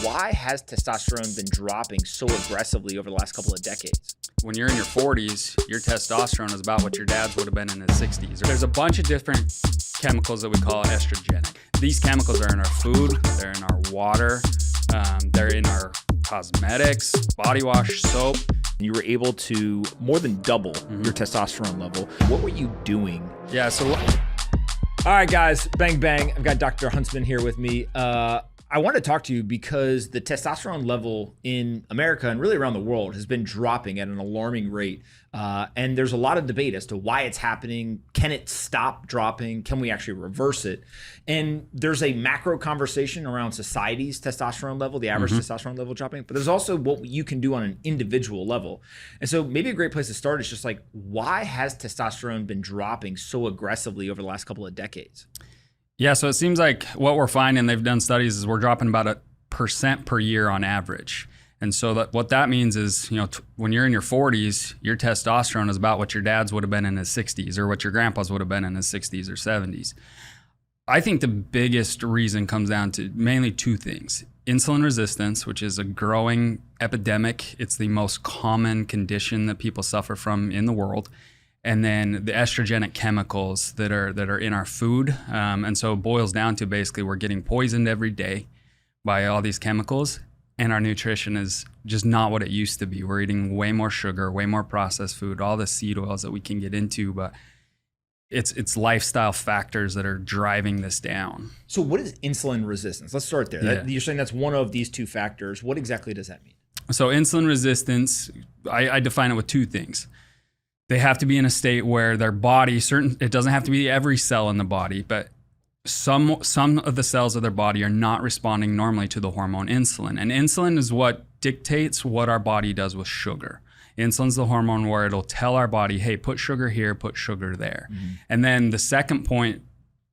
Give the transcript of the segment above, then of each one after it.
Why has testosterone been dropping so aggressively over the last couple of decades? When you're in your 40s, your testosterone is about what your dad's would have been in his 60s. There's a bunch of different chemicals that we call estrogenic. These chemicals are in our food, they're in our water, they're in our cosmetics, body wash, soap. You were able to more than double your testosterone level. What were you doing? Yeah, so all right, guys, bang, bang. I've got Dr. Huntsman here with me. I want to talk to you because the testosterone level in America and really around the world has been dropping at an alarming rate. And there's a lot of debate as to why it's happening. Can it stop dropping? Can we actually reverse it? And there's a macro conversation around society's testosterone level, the average testosterone level dropping, but there's also what you can do on an individual level. And so maybe a great place to start is just like, why has testosterone been dropping so aggressively over the last couple of decades? Yeah, so it seems like what we're finding, they've done studies, is we're dropping about 1% per year on average. And so what that means is, when you're in your 40s, your testosterone is about what your dad's would have been in his 60s or what your grandpa's would have been in his 60s or 70s. I think the biggest reason comes down to mainly two things. Insulin resistance, which is a growing epidemic. It's the most common condition that people suffer from in the world. And then the estrogenic chemicals that are in our food. And so it boils down to basically we're getting poisoned every day by all these chemicals, and our nutrition is just not what it used to be. We're eating way more sugar, way more processed food, all the seed oils that we can get into, but it's lifestyle factors that are driving this down. So what is insulin resistance? Let's start there. Yeah. You're saying that's one of these two factors. What exactly does that mean? So insulin resistance, I define it with two things. They have to be in a state where their body, it doesn't have to be every cell in the body, but some of the cells of their body are not responding normally to the hormone insulin. And insulin is what dictates what our body does with sugar. Insulin's the hormone where it'll tell our body, hey, put sugar here, put sugar there. And then the second point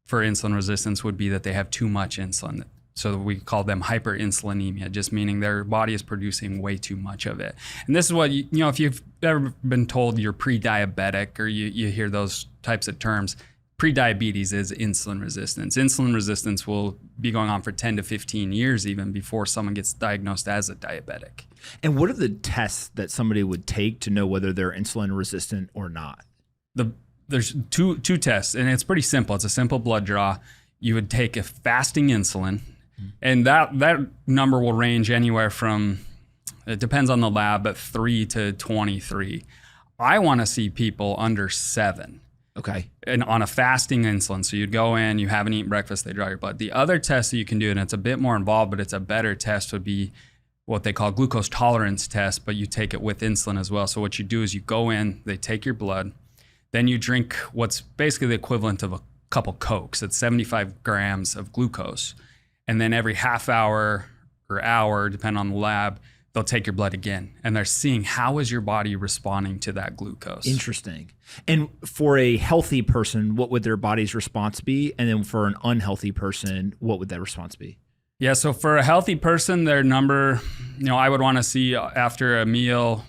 for insulin resistance would be that they have too much insulin. So we call them hyperinsulinemia, just meaning their body is producing way too much of it. And this is what, if you've ever been told you're pre-diabetic or you hear those types of terms, pre-diabetes is insulin resistance. Insulin resistance will be going on for 10 to 15 years even before someone gets diagnosed as a diabetic. And what are the tests that somebody would take to know whether they're insulin resistant or not? There's two tests, and it's pretty simple. It's a simple blood draw. You would take a fasting insulin, and that number will range anywhere from, it depends on the lab, but 3 to 23. I want to see people under 7. Okay. And on a fasting insulin. So you'd go in, you haven't eaten breakfast, they draw your blood. The other test that you can do, and it's a bit more involved, but it's a better test, would be what they call glucose tolerance test, but you take it with insulin as well. So what you do is you go in, they take your blood, then you drink what's basically the equivalent of a couple Cokes. It's 75 grams of glucose. And then every half hour or hour, depending on the lab, they'll take your blood again. And they're seeing how is your body responding to that glucose. Interesting. And for a healthy person, what would their body's response be? And then for an unhealthy person, what would that response be? Yeah, so for a healthy person, their number, I would want to see after a meal,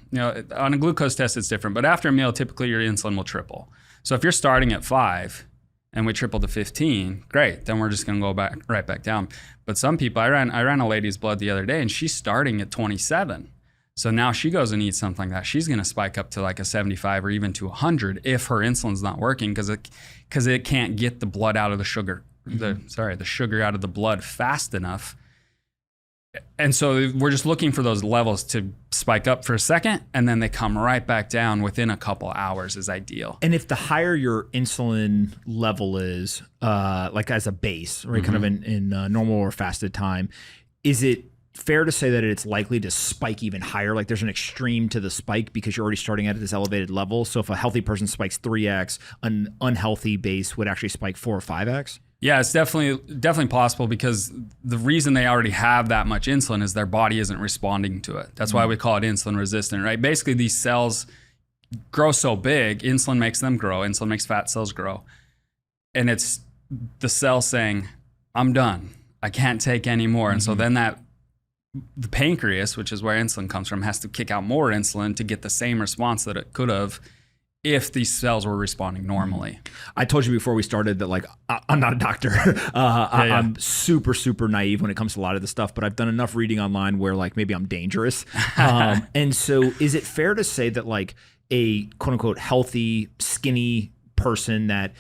on a glucose test, it's different. But after a meal, typically your insulin will triple. So if you're starting at 5, and we triple to 15, great. Then we're just gonna go right back down. But some people, I ran a lady's blood the other day, and she's starting at 27. So now she goes and eats something like that. She's gonna spike up to like a 75 or even to 100 if her insulin's not working, because it can't get the blood out of the sugar, the sugar out of the blood fast enough. And so we're just looking for those levels to spike up for a second, and then they come right back down within a couple hours is ideal. And if the higher your insulin level is, like as a base, right, kind of in normal or fasted time, is it fair to say that it's likely to spike even higher? Like there's an extreme to the spike because you're already starting at this elevated level. So if a healthy person spikes 3x, an unhealthy base would actually spike 4 or 5x? Yeah, it's definitely possible, because the reason they already have that much insulin is their body isn't responding to it. That's why we call it insulin resistant, right? Basically, these cells grow so big, insulin makes them grow, insulin makes fat cells grow. And it's the cell saying, I'm done. I can't take any more. And so then the pancreas, which is where insulin comes from, has to kick out more insulin to get the same response that it could have if these cells were responding normally. I told you before we started that like I'm not a doctor. I'm super, super naive when it comes to a lot of this stuff, but I've done enough reading online where like maybe I'm dangerous. And so is it fair to say that like a quote unquote healthy, skinny person that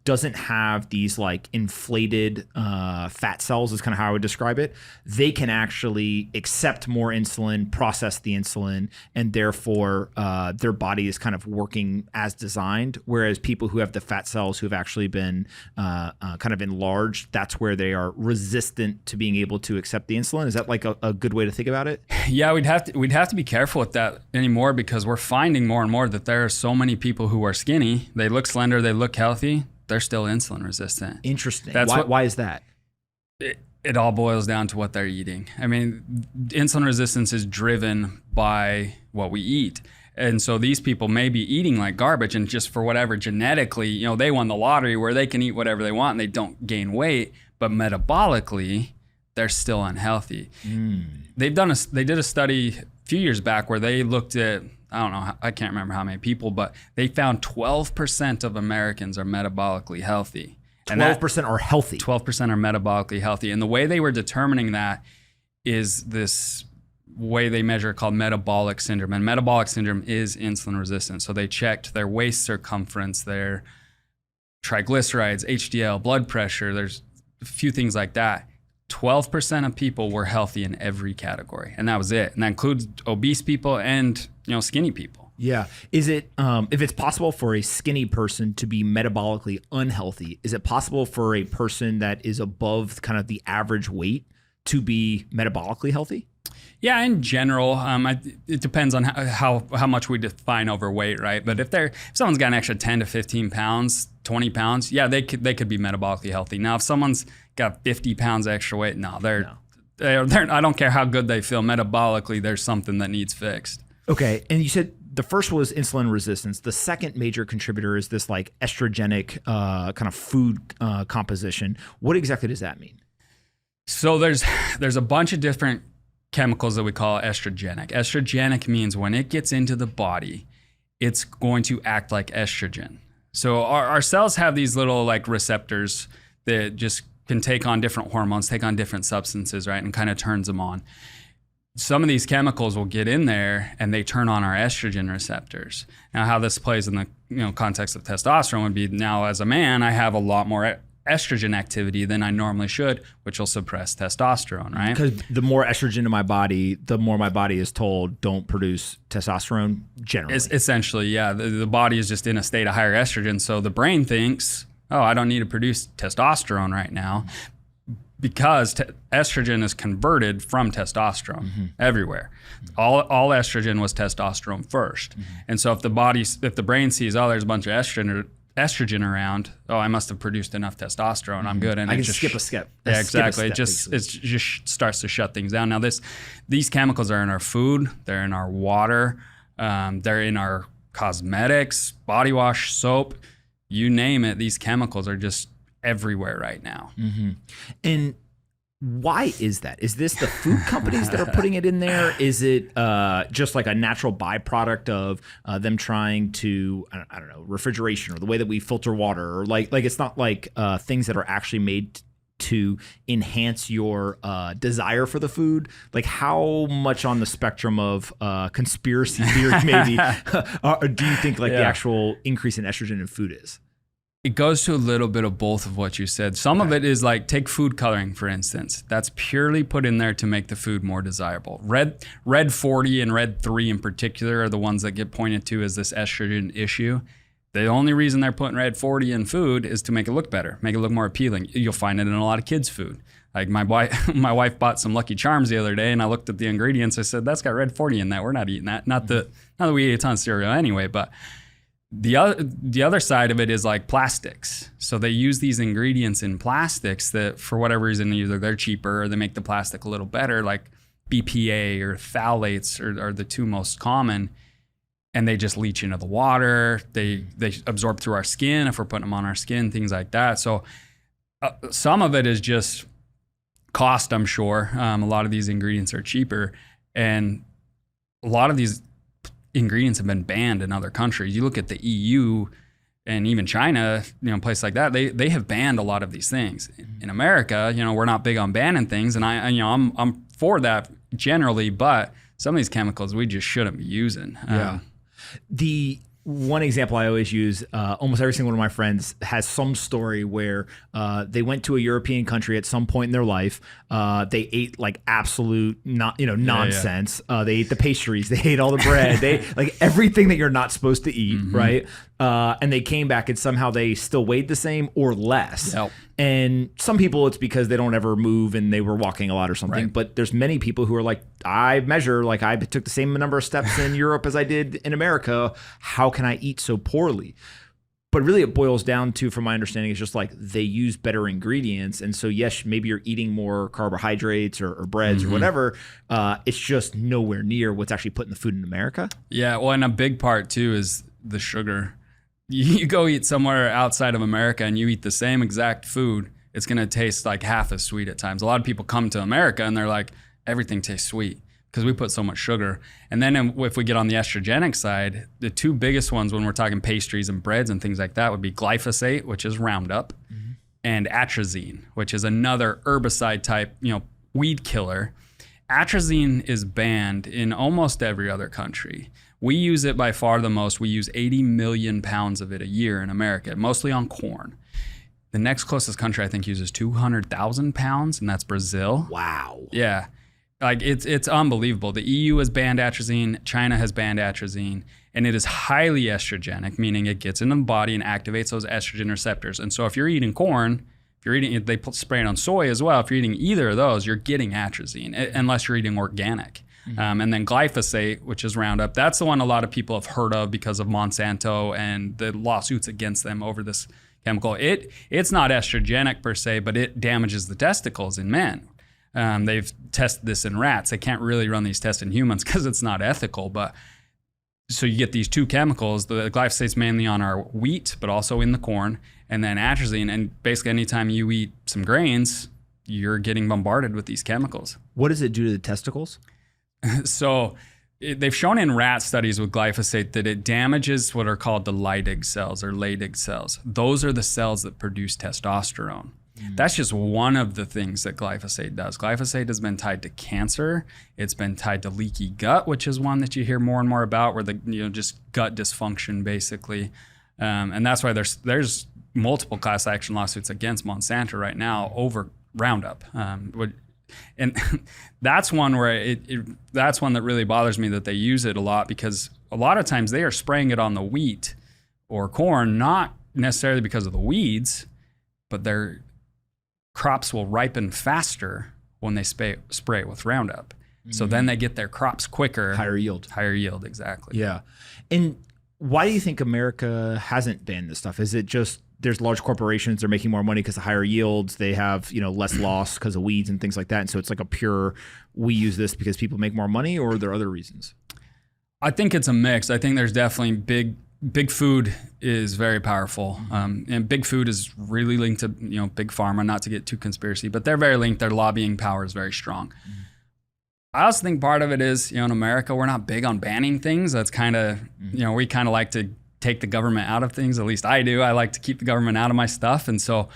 doesn't have these like inflated fat cells is kind of how I would describe it, they can actually accept more insulin, process the insulin, and therefore their body is kind of working as designed. Whereas people who have the fat cells who have actually been kind of enlarged, that's where they are resistant to being able to accept the insulin. Is that like a good way to think about it? Yeah, we'd have to be careful with that anymore, because we're finding more and more that there are so many people who are skinny. They look slender, they look healthy, they're still insulin resistant. Interesting. Why is that? It all boils down to what they're eating. I mean, insulin resistance is driven by what we eat. And so these people may be eating like garbage, and just for whatever genetically, you know, they won the lottery where they can eat whatever they want and they don't gain weight, but metabolically, they're still unhealthy. They did a study a few years back where they looked at, I don't know, I can't remember how many people, but they found 12% of Americans are metabolically healthy. 12% are healthy. 12% are metabolically healthy. And the way they were determining that is this way they measure called metabolic syndrome. And metabolic syndrome is insulin resistant. So they checked their waist circumference, their triglycerides, HDL, blood pressure. There's a few things like that. 12% of people were healthy in every category, and that was it. And that includes obese people and, you know, skinny people. Yeah. Is it, if it's possible for a skinny person to be metabolically unhealthy, is it possible for a person that is above kind of the average weight to be metabolically healthy? Yeah, in general, it depends on how much we define overweight, right? But if someone's got an extra 10 to 15 pounds, 20 pounds, yeah, they could be metabolically healthy. Now, if someone's got 50 pounds extra weight, they're I don't care how good they feel metabolically, there's something that needs fixed. Okay, and you said the first was insulin resistance. The second major contributor is this like estrogenic kind of food composition. What exactly does that mean? So there's a bunch of different chemicals that we call estrogenic. Estrogenic means when it gets into the body, it's going to act like estrogen. So our cells have these little like receptors that just can take on different hormones, take on different substances, right? And kind of turns them on. Some of these chemicals will get in there and they turn on our estrogen receptors. Now, how this plays in the context of testosterone would be, now as a man, I have a lot more estrogen activity than I normally should, which will suppress testosterone, right? Because the more estrogen in my body, the more my body is told don't produce testosterone generally. Essentially, yeah. The body is just in a state of higher estrogen. So the brain thinks, oh, I don't need to produce testosterone right now, because estrogen is converted from testosterone everywhere. All estrogen was testosterone first. And so if the brain sees, oh, there's a bunch of estrogen around, oh, I must have produced enough testosterone, I'm good. And I can skip a step. Yeah, exactly. It just starts to shut things down. Now these chemicals are in our food, they're in our water, they're in our cosmetics, body wash, soap, you name it. These chemicals are just everywhere right now. And why is that? Is this the food companies that are putting it in there? Is it just like a natural byproduct of them trying to, I don't know, refrigeration or the way that we filter water, or like it's not like things that are actually made to enhance your desire for the food? Like how much on the spectrum of conspiracy theory maybe do you think like the actual increase in estrogen in food is? It goes to a little bit of both of what you said. Some of it is like, take food coloring, for instance. That's purely put in there to make the food more desirable. Red 40 and red 3 in particular are the ones that get pointed to as this estrogen issue. The only reason they're putting red 40 in food is to make it look better, make it look more appealing. You'll find it in a lot of kids' food. Like my wife bought some Lucky Charms the other day, and I looked at the ingredients. I said, that's got red 40 in that. We're not eating that. Not that we eat a ton of cereal anyway, but the other side of it is like plastics. So they use these ingredients in plastics that for whatever reason, either they're cheaper or they make the plastic a little better, like BPA or phthalates are the two most common. And they just leach into the water. They absorb through our skin if we're putting them on our skin, things like that. So some of it is just cost, I'm sure. A lot of these ingredients are cheaper. And a lot of these ingredients have been banned in other countries. You look at the EU and even China, places like that, they have banned a lot of these things. In America, we're not big on banning things, and I'm for that generally, but some of these chemicals we just shouldn't be using. Yeah. The one example I always use, almost every single one of my friends has some story where they went to a European country at some point in their life. They ate like absolute nonsense. They ate the pastries, they ate all the bread, they like everything that you're not supposed to eat, right? And they came back and somehow they still weighed the same or less. Yep. And some people it's because they don't ever move and they were walking a lot or something. Right. But there's many people who are like, I measure, like I took the same number of steps in Europe as I did in America. How can I eat so poorly? But really it boils down to, from my understanding, it's just like they use better ingredients. And so, yes, maybe you're eating more carbohydrates or breads or whatever. It's just nowhere near what's actually put in the food in America. Yeah, well, and a big part too is the sugar. You go eat somewhere outside of America and you eat the same exact food, it's going to taste like half as sweet at times. A lot of people come to America and they're like, everything tastes sweet because we put so much sugar. And then if we get on the estrogenic side, the two biggest ones when we're talking pastries and breads and things like that would be glyphosate, which is Roundup, and atrazine, which is another herbicide type, weed killer. Atrazine is banned in almost every other country. We use it by far the most. We use 80 million pounds of it a year in America, mostly on corn. The next closest country I think uses 200,000 pounds, and that's Brazil. Wow. Yeah. Like it's unbelievable. The EU has banned atrazine, China has banned atrazine, and it is highly estrogenic, meaning it gets into the body and activates those estrogen receptors. And so if you're eating corn, they spray it on soy as well. If you're eating either of those, you're getting atrazine, unless you're eating organic. And then glyphosate, which is Roundup, that's the one a lot of people have heard of because of Monsanto and the lawsuits against them over this chemical. It's not estrogenic per se, but it damages the testicles in men. They've tested this in rats. They can't really run these tests in humans because it's not ethical. But so you get these two chemicals. The glyphosate's mainly on our wheat, but also in the corn, and then atrazine. And basically, anytime you eat some grains, you're getting bombarded with these chemicals. What does it do to the testicles? So they've shown in rat studies with glyphosate that it damages what are called the Leydig cells or Leydig cells. Those are the cells that produce testosterone. That's just one of the things that glyphosate does. Glyphosate has been tied to cancer. It's been tied to leaky gut, which is one that you hear more and more about, where just gut dysfunction basically. And that's why there's multiple class action lawsuits against Monsanto right now over Roundup. And that's one where that's one that really bothers me, that they use it a lot, because a lot of times they are spraying it on the wheat or corn, not necessarily because of the weeds, but their crops will ripen faster when they spray it with Roundup. So then they get their crops quicker. Higher yield. Higher yield, exactly. Yeah. And why do you think America hasn't banned this stuff? Is it just there's large corporations, they're making more money because of higher yields, they have less loss because of weeds and things like that, and so it's like a pure, we use this because people make more money, or are there other reasons? I think it's a mix. I think there's definitely big food is very powerful, and big food is really linked to big pharma. Not to get too conspiracy, but they're very linked. Their lobbying power is very strong. I also think part of it is in America we're not big on banning things. That's kind of we kind of like to take the government out of things. At least I do. I like to keep the government out of my stuff, and so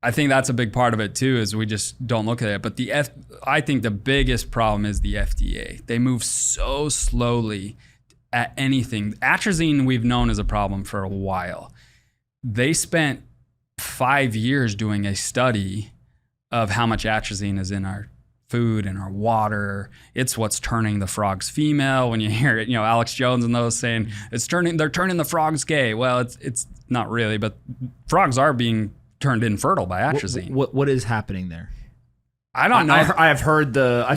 I think that's a big part of it too. Is we just don't look at it. But I think the biggest problem is the FDA. They move so slowly at anything. Atrazine we've known is a problem for a while. They spent 5 years doing a study of how much atrazine is in our food and our water. It's what's turning the frogs female. When you hear it, Alex Jones and those saying they're turning the frogs gay. Well, it's not really, but frogs are being turned infertile by atrazine. What is happening there? I don't know. I've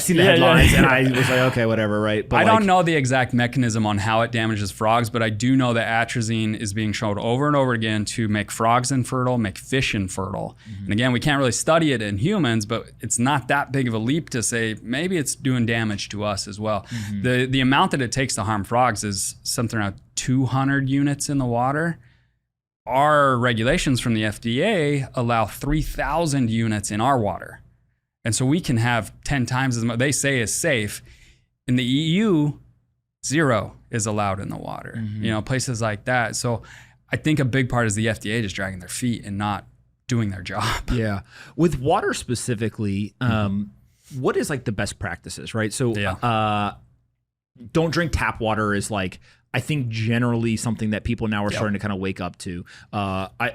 seen the headlines and I was like, okay, whatever, right? But I don't know the exact mechanism on how it damages frogs, but I do know that atrazine is being shown over and over again to make frogs infertile, make fish infertile. And again, we can't really study it in humans, but it's not that big of a leap to say maybe it's doing damage to us as well. The amount that it takes to harm frogs is something around 200 units in the water. Our regulations from the FDA allow 3,000 units in our water. And so we can have 10 times as much, they say is safe. In the EU, 0 is allowed in the water. You know, places like that. So I think a big part is the FDA just dragging their feet and not doing their job. Yeah. With water specifically, what is like the best practices, right? So don't drink tap water is like, I think generally something that people now are starting to kind of wake up to.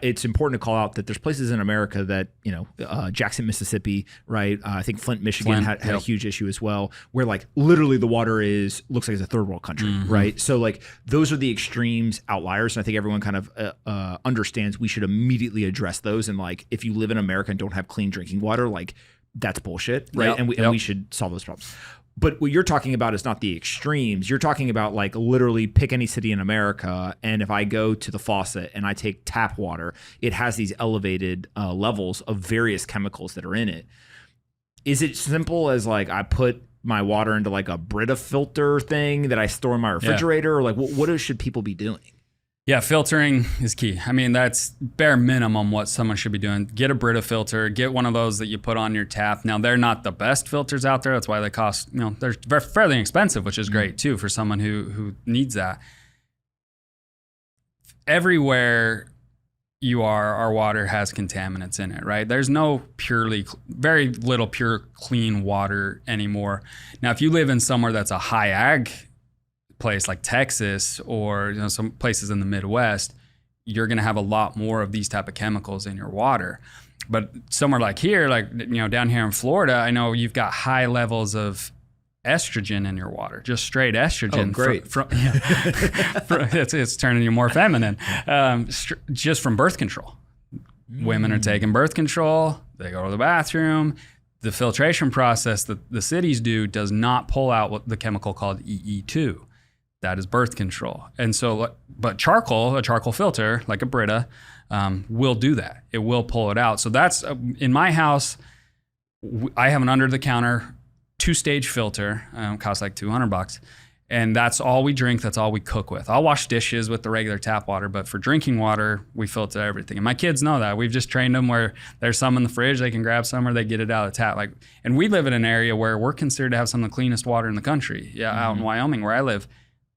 It's important to call out that there's places in America that, you know, Jackson, Mississippi, right? I think Flint, Michigan had a huge issue as well, where like literally the water looks like it's a third world country, right? So like those are the extremes, outliers. And I think everyone kind of understands we should immediately address those. And like, if you live in America and don't have clean drinking water, like that's bullshit, right? And we should solve those problems. But what you're talking about is not the extremes. You're talking about like literally pick any city in America, and if I go to the faucet and I take tap water, it has these elevated levels of various chemicals that are in it. Is it simple as like I put my water into like a Brita filter thing that I store in my refrigerator? Or like what should people be doing? Yeah, filtering is key. I mean, that's bare minimum what someone should be doing. Get a Brita filter, get one of those that you put on your tap. Now, they're not the best filters out there. That's why they cost, you know, they're fairly expensive, which is great too for someone who needs that. Everywhere you are, our water has contaminants in it, right? There's no very little pure clean water anymore. Now, if you live in somewhere that's a high ag place like Texas or, you know, some places in the Midwest, you're going to have a lot more of these type of chemicals in your water. But somewhere like here, like, you know, down here in Florida, I know you've got high levels of estrogen in your water, just straight estrogen. Oh, great. It's turning you more feminine, just from birth control. Women are taking birth control. They go to the bathroom. The filtration process that the cities do does not pull out what the chemical called EE2. That is birth control. And so, but a charcoal filter, like a Brita, will do that. It will pull it out. So that's, in my house, I have an under-the-counter 2-stage filter, costs like $200. And that's all we drink, that's all we cook with. I'll wash dishes with the regular tap water, but for drinking water, we filter everything. And my kids know that. We've just trained them where there's some in the fridge, they can grab some or they get it out of the tap. And we live in an area where we're considered to have some of the cleanest water in the country. Out in Wyoming where I live,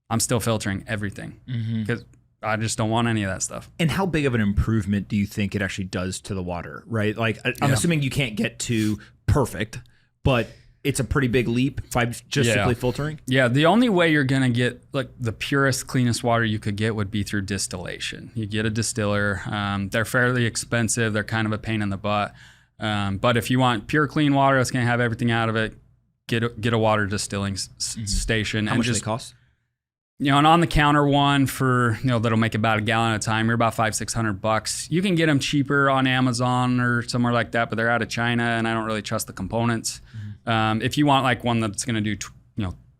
I'm still filtering everything because I just don't want any of that stuff. And how big of an improvement do you think it actually does to the water, right? Like, I'm assuming you can't get to perfect, but it's a pretty big leap by just simply filtering? Yeah, the only way you're going to get like the purest, cleanest water you could get would be through distillation. You get a distiller. They're fairly expensive. They're kind of a pain in the butt. But if you want pure, clean water that's going to have everything out of it, get a water distilling station. How much do they cost? You know, an on-the-counter one for, you know, that'll make about a gallon at a time, you're about $500-600. You can get them cheaper on Amazon or somewhere like that, but they're out of China, and I don't really trust the components. If you want like one that's going to do,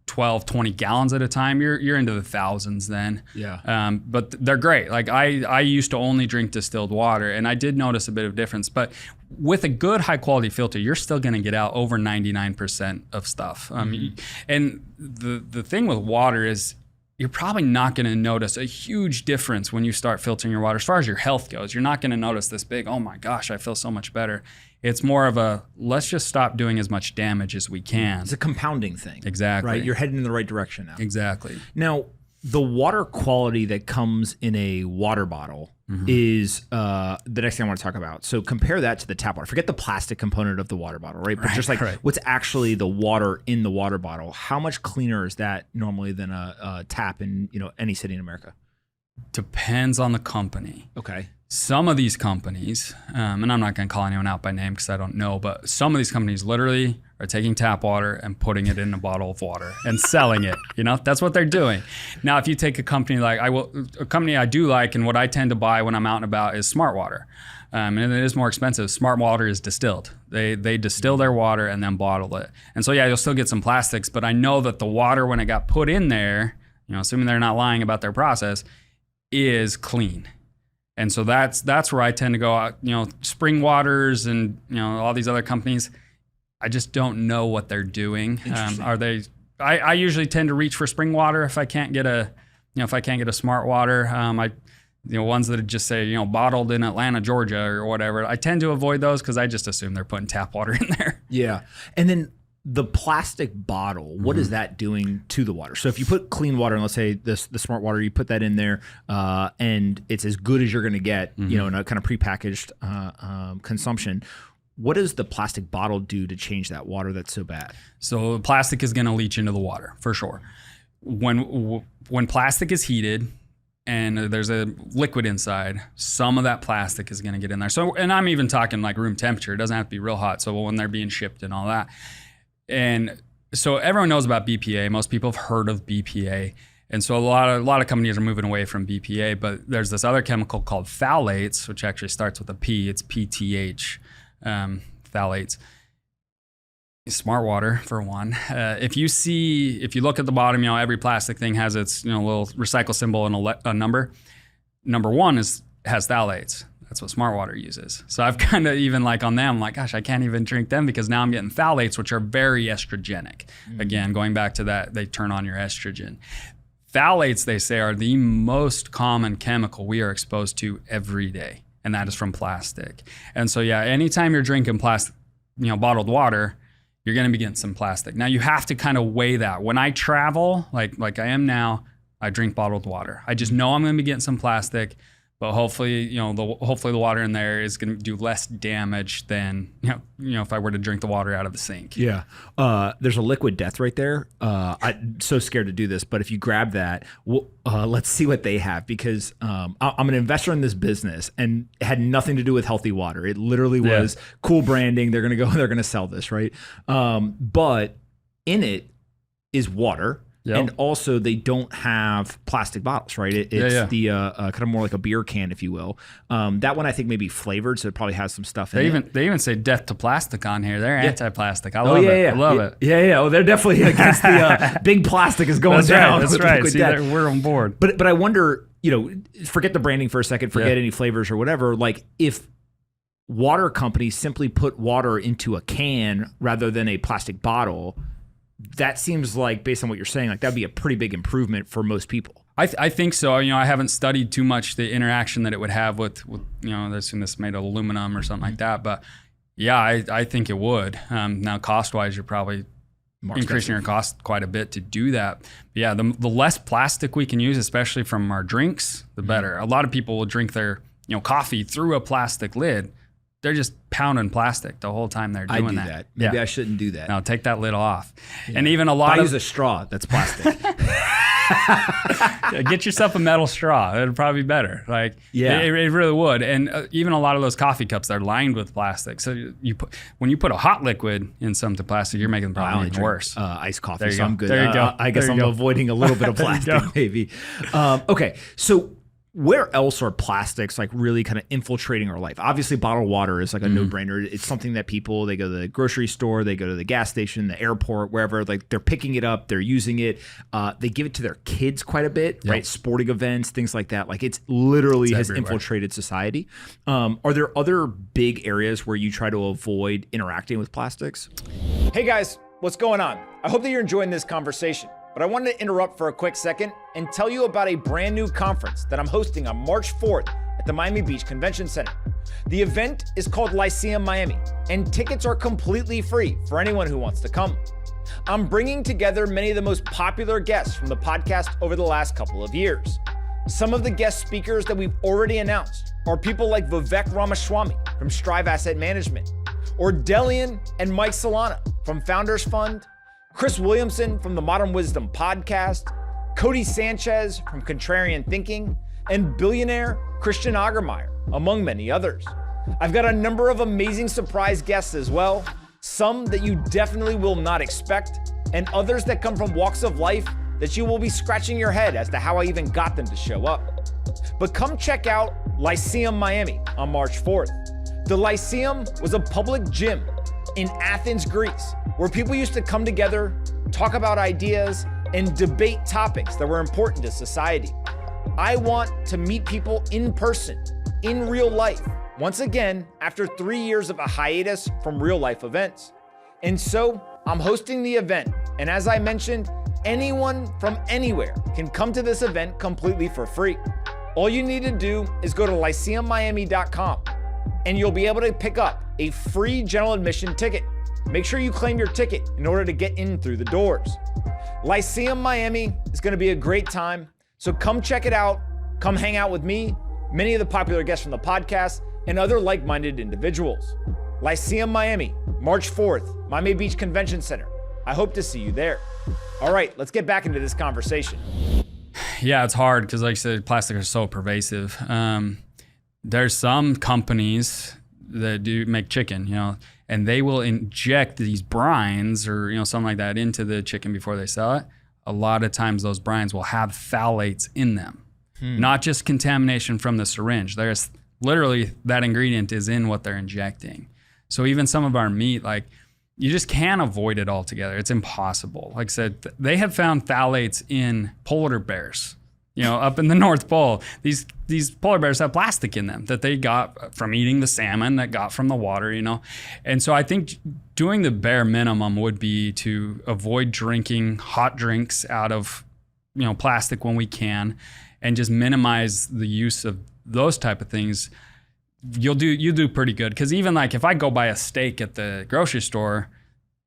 12, 20 gallons at a time, you're into the thousands then. Yeah. But they're great. Like I used to only drink distilled water, and I did notice a bit of difference. But with a good high quality filter, you're still going to get out over 99% of stuff. And the thing with water is, you're probably not going to notice a huge difference when you start filtering your water. As far as your health goes, you're not going to notice this big, oh my gosh, I feel so much better. It's more of a, let's just stop doing as much damage as we can. It's a compounding thing. Exactly. Right? You're heading in the right direction now. Exactly. Now, the water quality that comes in a water bottle is the next thing I want to talk about. So compare that to the tap water. Forget the plastic component of the water bottle, right? But just like what's actually the water in the water bottle. How much cleaner is that normally than a tap in any city in America? Depends on the company. Okay. Some of these companies, and I'm not going to call anyone out by name because I don't know, but some of these companies literally are taking tap water and putting it in a bottle of water and selling it. That's what they're doing. Now, if you take a company like a company I do like, and what I tend to buy when I'm out and about is Smart Water, and it is more expensive. Smart Water is distilled. They distill their water and then bottle it. And so yeah, you'll still get some plastics, but I know that the water when it got put in there, assuming they're not lying about their process, is clean. And so that's where I tend to go. Spring Waters and all these other companies, I just don't know what they're doing. Are they? I usually tend to reach for spring water if I can't get a Smart Water. Ones that just say bottled in Atlanta, Georgia, or whatever. I tend to avoid those because I just assume they're putting tap water in there. Yeah, and then the plastic bottle, what is that doing to the water? So if you put clean water, and let's say the smart water, you put that in there, and it's as good as you're going to get, you know, in a kind of prepackaged consumption. What does the plastic bottle do to change that water that's so bad? So plastic is going to leach into the water for sure. When plastic is heated and there's a liquid inside, some of that plastic is going to get in there. So, and I'm even talking like room temperature. It doesn't have to be real hot. So when they're being shipped and all that. And so everyone knows about BPA. Most people have heard of BPA. And so a lot of companies are moving away from BPA, but there's this other chemical called phthalates, which actually starts with a P. It's PTH, phthalates. Smart water for one. If you look at the bottom, you know, every plastic thing has its, you know, little recycle symbol and a number. Number one has phthalates. That's what smart water uses. So I've kind of even like on them, like, gosh, I can't even drink them because now I'm getting phthalates, which are very estrogenic. Again, going back to that, they turn on your estrogen. Phthalates, they say, are the most common chemical we are exposed to every day, and that is from plastic. And so, yeah, anytime you're drinking plastic, you know, bottled water, you're going to be getting some plastic. Now, you have to kind of weigh that. When I travel, like I am now, I drink bottled water. I just know I'm going to be getting some plastic. But hopefully, you know, hopefully the water in there is going to do less damage than, you know, if I were to drink the water out of the sink. Yeah. There's a liquid death right there. I'm so scared to do this, but if you grab that, let's see what they have, because I'm an investor in this business and it had nothing to do with healthy water. It literally was cool branding. They're going to sell this, right? But in it is water. Yep. And also, they don't have plastic bottles, right? It's the kind of more like a beer can, if you will. That one I think may be flavored, so it probably has some stuff in it. They even say death to plastic on here. They're anti-plastic. I love it. I love it. Yeah. Oh, they're definitely against the big plastic is going down. That's right. See, we're on board. But I wonder, you know, forget the branding for a second, forget any flavors or whatever. Like if water companies simply put water into a can rather than a plastic bottle, that seems like, based on what you're saying, like that'd be a pretty big improvement for most people. I think so. You know, I haven't studied too much the interaction that it would have with you know, I assume this made of aluminum or something like that. But yeah, I think it would. Now, cost-wise, you're probably increasing your cost quite a bit to do that. But yeah, the less plastic we can use, especially from our drinks, the better. A lot of people will drink their, you know, coffee through a plastic lid. They're just pounding plastic the whole time they're doing that. I do that. Maybe I shouldn't do that. No, take that lid off. Yeah. And even I use a straw that's plastic. Get yourself a metal straw. It'd probably be better. Like, it really would. And even a lot of those coffee cups, they're lined with plastic. So when you put a hot liquid in something plastic, you're making the problem even worse. Iced coffee, so I'm good. There you go. I guess I'm avoiding a little bit of plastic, maybe. Okay, so where else are plastics like really kind of infiltrating our life? Obviously, bottled water is like a no-brainer. It's something that people, they go to the grocery store, they go to the gas station, the airport, wherever, like they're picking it up, they're using it. They give it to their kids quite a bit, right? Sporting events, things like that. Like it's literally has infiltrated society. Are there other big areas where you try to avoid interacting with plastics? Hey guys, what's going on? I hope that you're enjoying this conversation. But I wanted to interrupt for a quick second and tell you about a brand new conference that I'm hosting on March 4th at the Miami Beach Convention Center. The event is called LYCEUM Miami, and tickets are completely free for anyone who wants to come. I'm bringing together many of the most popular guests from the podcast over the last couple of years. Some of the guest speakers that we've already announced are people like Vivek Ramaswamy from Strive Asset Management, or Delian and Mike Solana from Founders Fund, Chris Williamson from the Modern Wisdom podcast, Cody Sanchez from Contrarian Thinking, and billionaire Christian Augermeyer, among many others. I've got a number of amazing surprise guests as well, some that you definitely will not expect, and others that come from walks of life that you will be scratching your head as to how I even got them to show up. But come check out LYCEUM Miami on March 4th. The LYCEUM was a public gym in Athens, Greece, where people used to come together, talk about ideas, and debate topics that were important to society. I want to meet people in person, in real life, once again, after 3 years of a hiatus from real life events. And so I'm hosting the event. And as I mentioned, anyone from anywhere can come to this event completely for free. All you need to do is go to lyceummiami.com and you'll be able to pick up a free general admission ticket. make sure you claim your ticket in order to get in through the doors. LYCEUM Miami is going to be a great time, so come check it out. Come hang out with me, many of the popular guests from the podcast, and other like-minded individuals. LYCEUM Miami, March 4th, Miami Beach Convention Center. I hope to see you there. All right, let's get back into this conversation. Yeah, it's hard because, like I said, plastic is so pervasive. There's some companies that do make chicken, and they will inject these brines or something like that into the chicken before they sell it. A lot of times those brines will have phthalates in them, not just contamination from the syringe. There's literally that ingredient is in what they're injecting. So even some of our meat, like, you just can't avoid it altogether. It's impossible. Like I said, they have found phthalates in polar bears, up in the North Pole. These polar bears have plastic in them that they got from eating the salmon that got from the water, And so I think doing the bare minimum would be to avoid drinking hot drinks out of, plastic when we can, and just minimize the use of those type of things. You do pretty good, because even like if I go buy a steak at the grocery store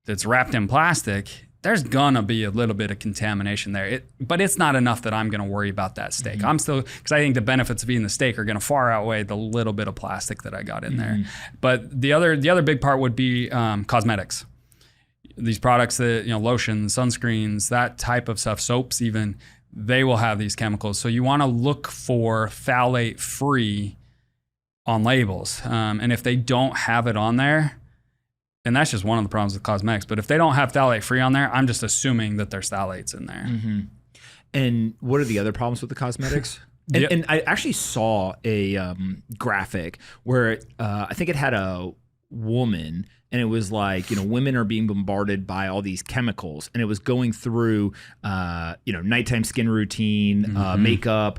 that's wrapped in plastic, there's gonna be a little bit of contamination there. But it's not enough that I'm gonna worry about that steak. I'm still, because I think the benefits of eating the steak are gonna far outweigh the little bit of plastic that I got in there. But the other big part would be cosmetics. These products that lotions, sunscreens, that type of stuff, soaps even, they will have these chemicals. So you want to look for phthalate free on labels. And if they don't have it on there, and that's just one of the problems with cosmetics, but if they don't have phthalate free on there, I'm just assuming that there's phthalates in there. And what are the other problems with the cosmetics? And I actually saw a graphic where I think it had a woman, and it was like, women are being bombarded by all these chemicals, and it was going through, nighttime skin routine, makeup,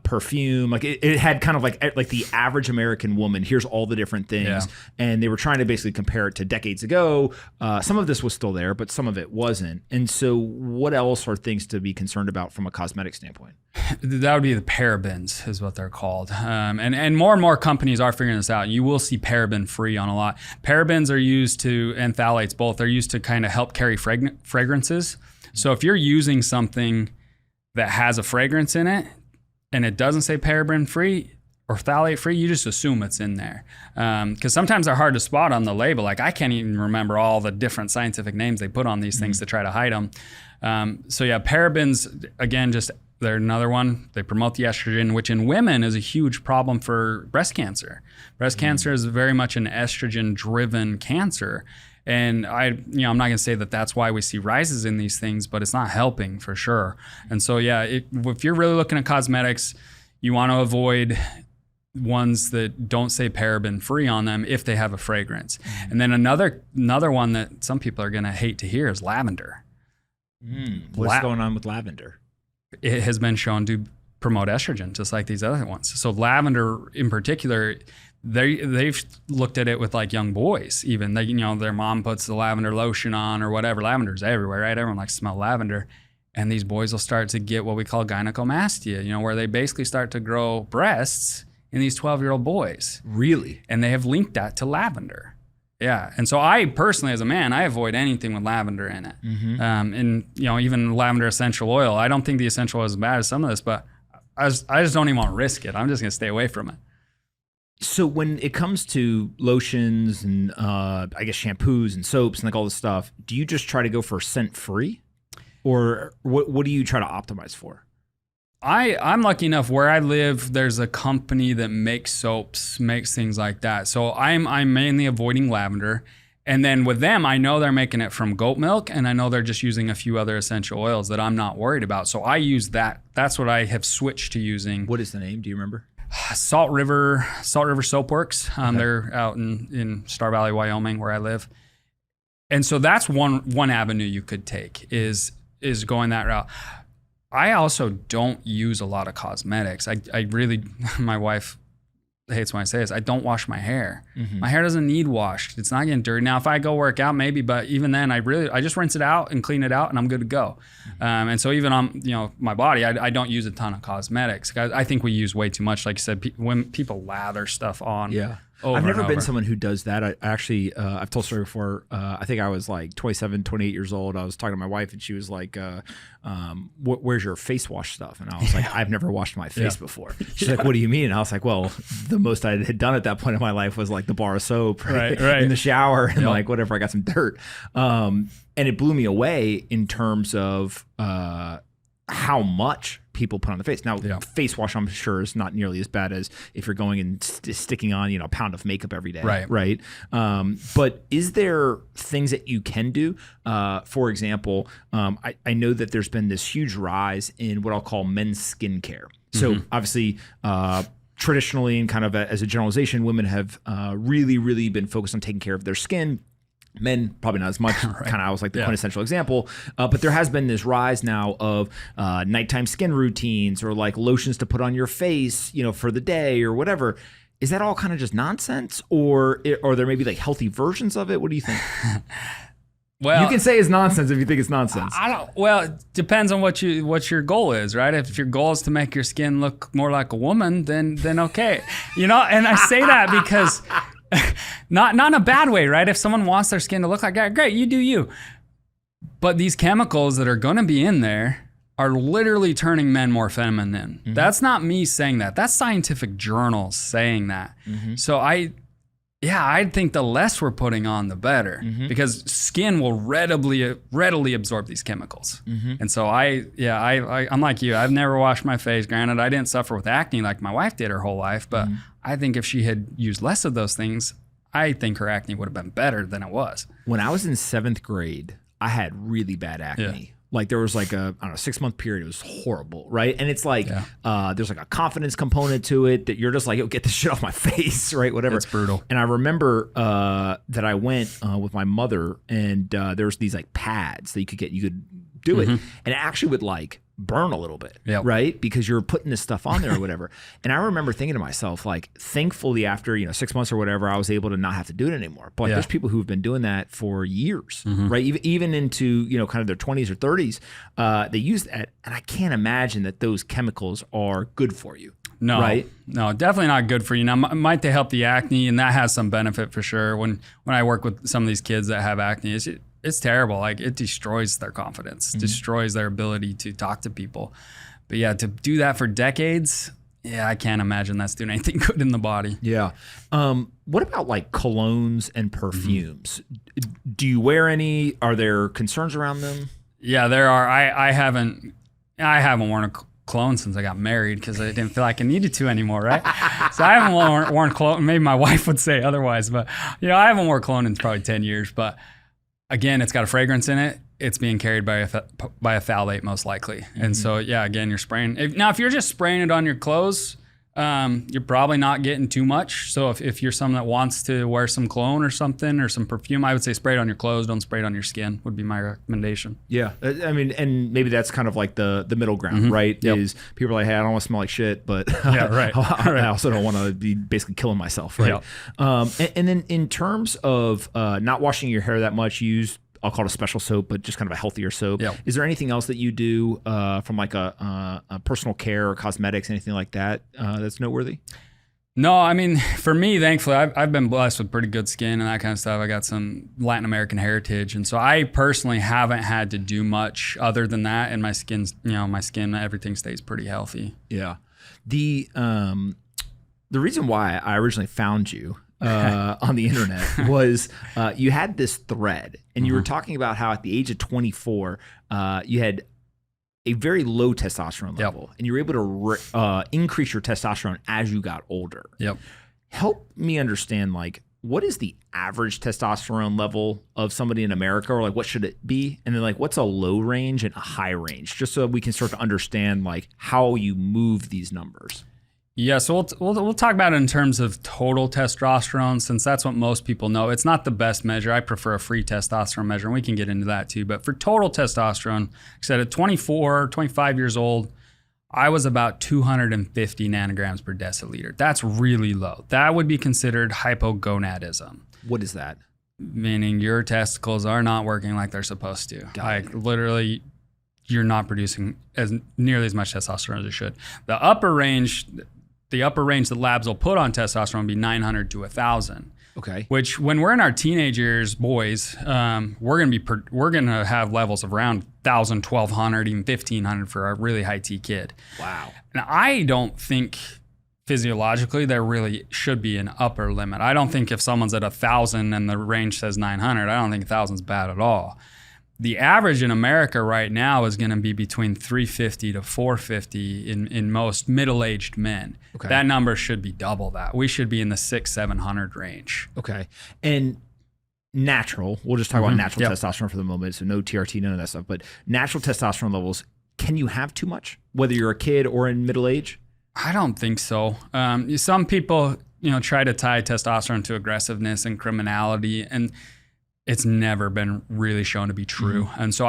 perfume. Like it had kind of like the average American woman. Here's all the different things, and they were trying to basically compare it to decades ago. Some of this was still there, but some of it wasn't. And so, what else are things to be concerned about from a cosmetic standpoint? That would be the parabens, is what they're called. And more companies are figuring this out. You will see paraben free on a lot. Parabens are used to, and phthalates both, are used to kind of help carry fragrances. So if you're using something that has a fragrance in it and it doesn't say paraben free or phthalate free, you just assume it's in there. Because sometimes they're hard to spot on the label. Like, I can't even remember all the different scientific names they put on these things to try to hide them. So yeah, parabens, again, they're another one. They promote the estrogen, which in women is a huge problem for breast cancer. Breast cancer is very much an estrogen-driven cancer. And I'm not going to say that that's why we see rises in these things, but it's not helping for sure. And so, yeah, if you're really looking at cosmetics, you want to avoid ones that don't say paraben free on them if they have a fragrance. And then another one that some people are going to hate to hear is lavender. What's going on with lavender? It has been shown to promote estrogen, just like these other ones. So lavender in particular, they've looked at it with like young boys, even their mom puts the lavender lotion on or whatever. Lavender's everywhere, right? Everyone likes to smell lavender. And these boys will start to get what we call gynecomastia, where they basically start to grow breasts in these 12-year-old boys. Really? And they have linked that to lavender. Yeah, and so I personally, as a man, I avoid anything with lavender in it. And even lavender essential oil. I don't think the essential oil is as bad as some of this, but I just don't even want to risk it. I'm just gonna stay away from it. So when it comes to lotions and I guess shampoos and soaps and like all this stuff, do you just try to go for scent free, or what do you try to optimize for? I'm lucky enough where I live, there's a company that makes soaps, makes things like that. So I'm mainly avoiding lavender. And then with them, I know they're making it from goat milk, and I know they're just using a few other essential oils that I'm not worried about. So I use that. That's what I have switched to using. What is the name? Do you remember? Salt River Soap Works. They're out in Star Valley, Wyoming, where I live. And so that's one avenue you could take is going that route. I also don't use a lot of cosmetics. I really, my wife hates when I say this, I don't wash my hair. My hair doesn't need washed. It's not getting dirty. Now, if I go work out, maybe, but even then I just rinse it out and clean it out and I'm good to go. And so even on, my body, I don't use a ton of cosmetics. I think we use way too much. Like you said, when people lather stuff on. Yeah. over I've never and been over. someone who does that. I actually, I've told a story before. I think I was like 27, 28 years old. I was talking to my wife and she was like, where's your face wash stuff? And I was like, I've never washed my face before. She's like, what do you mean? And I was like, well, the most I had done at that point in my life was like the bar of soap Right. in the shower and like whatever, I got some dirt. And it blew me away in terms of how much people put on the face. Now, face wash, I'm sure, is not nearly as bad as if you're going and sticking on, a pound of makeup every day. Right. But is there things that you can do? For example, I know that there's been this huge rise in what I'll call men's skincare. So obviously, traditionally and kind of as a generalization, women have really, really been focused on taking care of their skin. Men, probably not as much. Kind of, I was like the quintessential example. But there has been this rise now of nighttime skin routines or like lotions to put on your face, for the day or whatever. Is that all kind of just nonsense, or there maybe like healthy versions of it? What do you think? Well, you can say it's nonsense if you think it's nonsense. Well, it depends on what your goal is, right? If your goal is to make your skin look more like a woman, then okay. And I say that because not in a bad way, right? If someone wants their skin to look like that, great, you do you. But these chemicals that are going to be in there are literally turning men more feminine. That's not me saying that. That's scientific journals saying that. So I think the less we're putting on, the better, because skin will readily absorb these chemicals. And so I'm like you. I've never washed my face. Granted, I didn't suffer with acne like my wife did her whole life, but I think if she had used less of those things, I think her acne would have been better than it was. When I was in 7th grade, I had really bad acne. Yeah. Like there was like a 6-month period. It was horrible, right? And it's like there's like a confidence component to it that you're just like, get this shit off my face, right? Whatever. It's brutal. And I remember that I went with my mother, and there's these like pads that you could get. You could do it, and it actually would like burn a little bit, right? Because you're putting this stuff on there or whatever. And I remember thinking to myself, like, thankfully after 6 months or whatever, I was able to not have to do it anymore. But there's people who've been doing that for years, right? Even into kind of their 20s or 30s, they use that, and I can't imagine that those chemicals are good for you. No, right? No, definitely not good for you. Now, might they help the acne, and that has some benefit for sure. When I work with some of these kids that have acne, it's terrible. Like it destroys their confidence, destroys their ability to talk to people. But yeah, to do that for decades, I can't imagine that's doing anything good in the body. Yeah. What about like colognes and perfumes? Do you wear any? Are there concerns around them? Yeah, there are. I haven't worn a cologne since I got married because I didn't feel like I needed to anymore, right? So I haven't worn cologne. Maybe my wife would say otherwise, but I haven't worn cologne in probably 10 years. But again, it's got a fragrance in it. It's being carried by a phthalate most likely. And so, again, you're spraying. If you're just spraying it on your clothes, you're probably not getting too much. So if you're someone that wants to wear some cologne or something or some perfume, I would say spray it on your clothes. Don't spray it on your skin would be my recommendation. Yeah. I mean, and maybe that's kind of like the middle ground, right? Yep. Is people are like, hey, I don't want to smell like shit, but I also don't want to be basically killing myself, right? Yep. And then in terms of not washing your hair that much, use I'll call it a special soap, but just kind of a healthier soap. Yep. Is there anything else that you do from like a personal care or cosmetics, anything like that that's noteworthy? No, I mean, for me, thankfully, I've been blessed with pretty good skin and that kind of stuff. I got some Latin American heritage. And so I personally haven't had to do much other than that. And my skin's, everything stays pretty healthy. Yeah. The reason why I originally found you on the internet was you had this thread and you were talking about how at the age of 24, you had a very low testosterone level and you were able to increase your testosterone as you got older. Yep. Help me understand, like, what is the average testosterone level of somebody in America, or like what should it be? And then like what's a low range and a high range, just so we can start to understand like how you move these numbers. Yeah, so we'll talk about it in terms of total testosterone, since that's what most people know. It's not the best measure. I prefer a free testosterone measure, and we can get into that too. But for total testosterone, like I said, at 25 years old, I was about 250 nanograms per deciliter. That's really low. That would be considered hypogonadism. What is that? Meaning your testicles are not working like they're supposed to. Like literally, you're not producing nearly as much testosterone as you should. The upper range, the upper range that labs will put on testosterone would be 900 to 1,000. Okay. Which, when we're in our teenage years, boys, we're gonna have levels of around 1,000, 1,200, even 1,500 for a really high T kid. Wow. And I don't think physiologically there really should be an upper limit. I don't think if someone's at 1,000 and the range says 900, I don't think 1,000 is bad at all. The average in America right now is going to be between 350 to 450 in most middle-aged men. Okay. That number should be double that. We should be in the 600-700 range. Okay. And natural, we'll just talk about natural testosterone for the moment. So no TRT, none of that stuff. But natural testosterone levels, can you have too much, whether you're a kid or in middle age? I don't think so. Some people, try to tie testosterone to aggressiveness and criminality, and it's never been really shown to be true. And so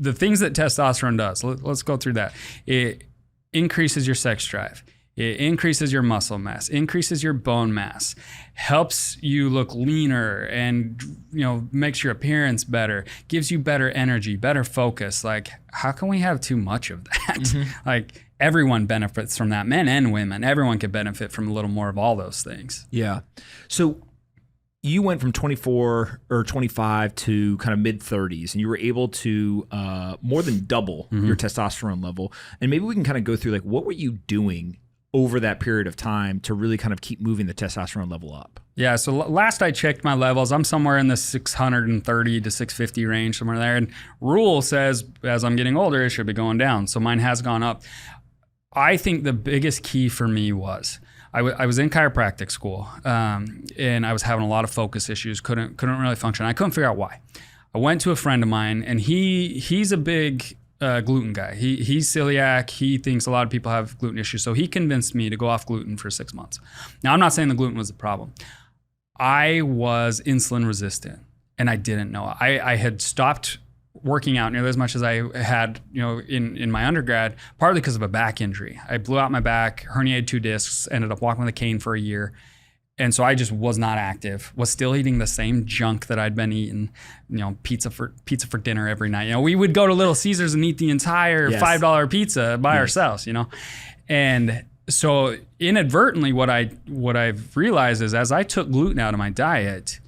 the things that testosterone does, let's go through that. It increases your sex drive. It increases your muscle mass, increases your bone mass, helps you look leaner and, makes your appearance better, gives you better energy, better focus. Like, how can we have too much of that? Like, everyone benefits from that, men and women. Everyone could benefit from a little more of all those things. Yeah. So you went from 24 or 25 to kind of mid 30s, and you were able to more than double your testosterone level. And maybe we can kind of go through, like, what were you doing over that period of time to really kind of keep moving the testosterone level up? Yeah, so last I checked my levels, I'm somewhere in the 630 to 650 range, somewhere there. And rule says as I'm getting older, it should be going down. So mine has gone up. I think the biggest key for me was I was in chiropractic school, and I was having a lot of focus issues, couldn't really function. I couldn't figure out why. I went to a friend of mine, and he's a big gluten guy. He's celiac. He thinks a lot of people have gluten issues, so he convinced me to go off gluten for 6 months. Now, I'm not saying the gluten was the problem. I was insulin resistant, and I didn't know. I had stopped working out nearly as much as I had, in my undergrad, partly because of a back injury. I blew out my back, herniated 2 discs, ended up walking with a cane for a year. And so I just was not active, was still eating the same junk that I'd been eating, pizza for dinner every night. We would go to Little Caesars and eat the entire $5 pizza by ourselves, And so inadvertently, what I've realized is as I took gluten out of my diet,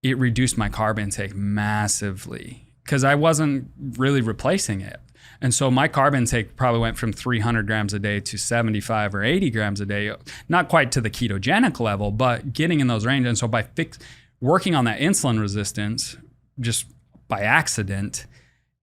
it reduced my carb intake massively, because I wasn't really replacing it. And so my carb intake probably went from 300 grams a day to 75 or 80 grams a day, not quite to the ketogenic level, but getting in those ranges. And so by working on that insulin resistance, just by accident,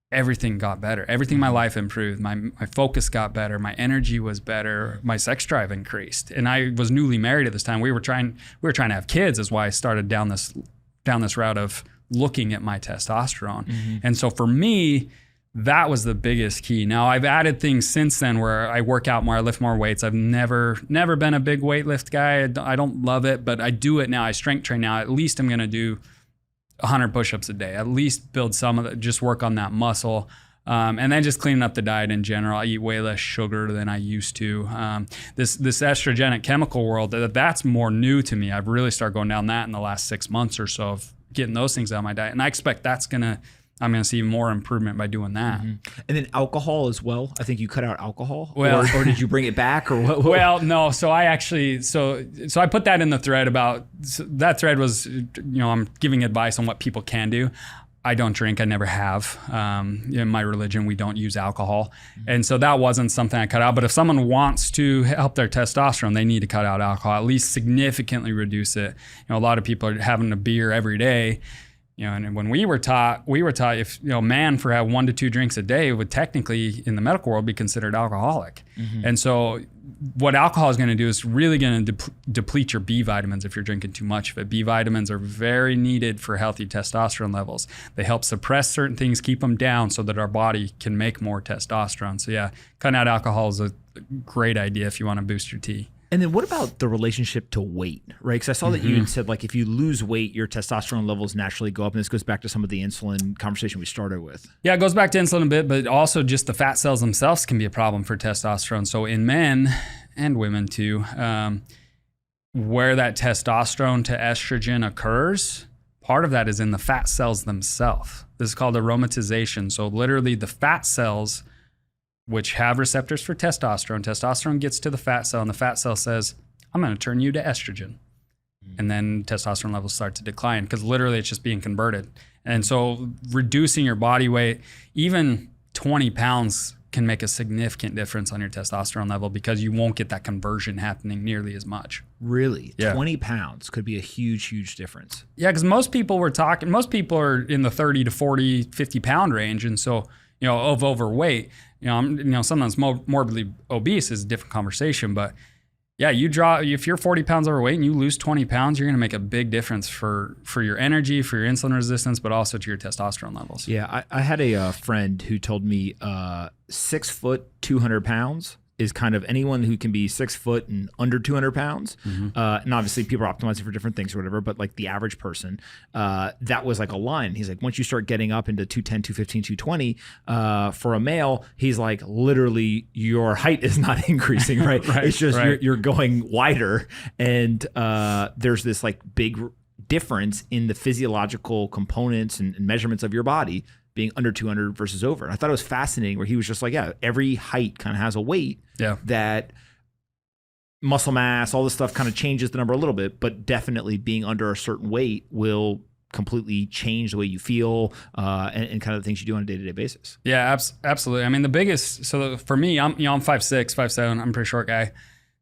everything got better. Everything in my life improved. My focus got better. My energy was better. My sex drive increased. And I was newly married at this time. We were trying to have kids, is why I started down this route of looking at my testosterone. And so for me, that was the biggest key. Now, I've added things since then where I work out more, I lift more weights. I've never been a big weightlift guy. I don't love it, but I do it now. I strength train now. At least I'm going to do 100 push-ups a day, at least build some of it, just work on that muscle. And then just cleaning up the diet in general. I eat way less sugar than I used to. This estrogenic chemical world, that's more new to me. I've really started going down that in the last 6 months or so of getting those things out of my diet. And I expect I'm going to see more improvement by doing that. And then alcohol as well. I think you cut out alcohol, or did you bring it back, or what? Well, no. So I actually, so I put that in the thread that thread was, I'm giving advice on what people can do. I don't drink. I never have. In my religion, we don't use alcohol. And so that wasn't something I cut out. But if someone wants to help their testosterone, they need to cut out alcohol, at least significantly reduce it. A lot of people are having a beer every day. And when we were taught if, man for having 1 to 2 drinks a day would technically in the medical world be considered alcoholic. And so what alcohol is going to do is really going to deplete your B vitamins if you're drinking too much of it. B vitamins are very needed for healthy testosterone levels. They help suppress certain things, keep them down so that our body can make more testosterone. So yeah, cutting out alcohol is a great idea if you want to boost your T. And then what about the relationship to weight, right? Because I saw that you had said, like, if you lose weight, your testosterone levels naturally go up. And this goes back to some of the insulin conversation we started with. Yeah, it goes back to insulin a bit, but also just the fat cells themselves can be a problem for testosterone. So in men and women too, where that testosterone to estrogen occurs, part of that is in the fat cells themselves. This is called aromatization. So literally the fat cells which have receptors for testosterone. Testosterone gets to the fat cell, and the fat cell says, I'm going to turn you to estrogen. And then testosterone levels start to decline because literally it's just being converted. And so reducing your body weight, even 20 pounds can make a significant difference on your testosterone level because you won't get that conversion happening nearly as much. Really? Yeah. 20 pounds could be a huge difference. Yeah, because most people are in the 30 to 40, 50 pound range. And so, of overweight, sometimes morbidly obese is a different conversation, but yeah, if you're 40 pounds overweight and you lose 20 pounds, you're going to make a big difference for your energy, for your insulin resistance, but also to your testosterone levels. Yeah, I had a friend who told me 6 foot, 200 pounds is kind of anyone who can be 6 foot and under 200 pounds. And obviously people are optimizing for different things or whatever, but like the average person, that was like a line. He's like, once you start getting up into 210, 215, 220, for a male, he's like, literally your height is not increasing, right? It's just you're going wider. And there's this like big difference in the physiological components and measurements of your body being under 200 versus over. And I thought it was fascinating where he was just like, yeah, every height kind of has a weight that muscle mass, all this stuff kind of changes the number a little bit, but definitely being under a certain weight will completely change the way you feel and kind of the things you do on a day-to-day basis. Yeah, absolutely. I mean, the biggest, so for me, I'm 5'6", 5'7", I'm a pretty short guy.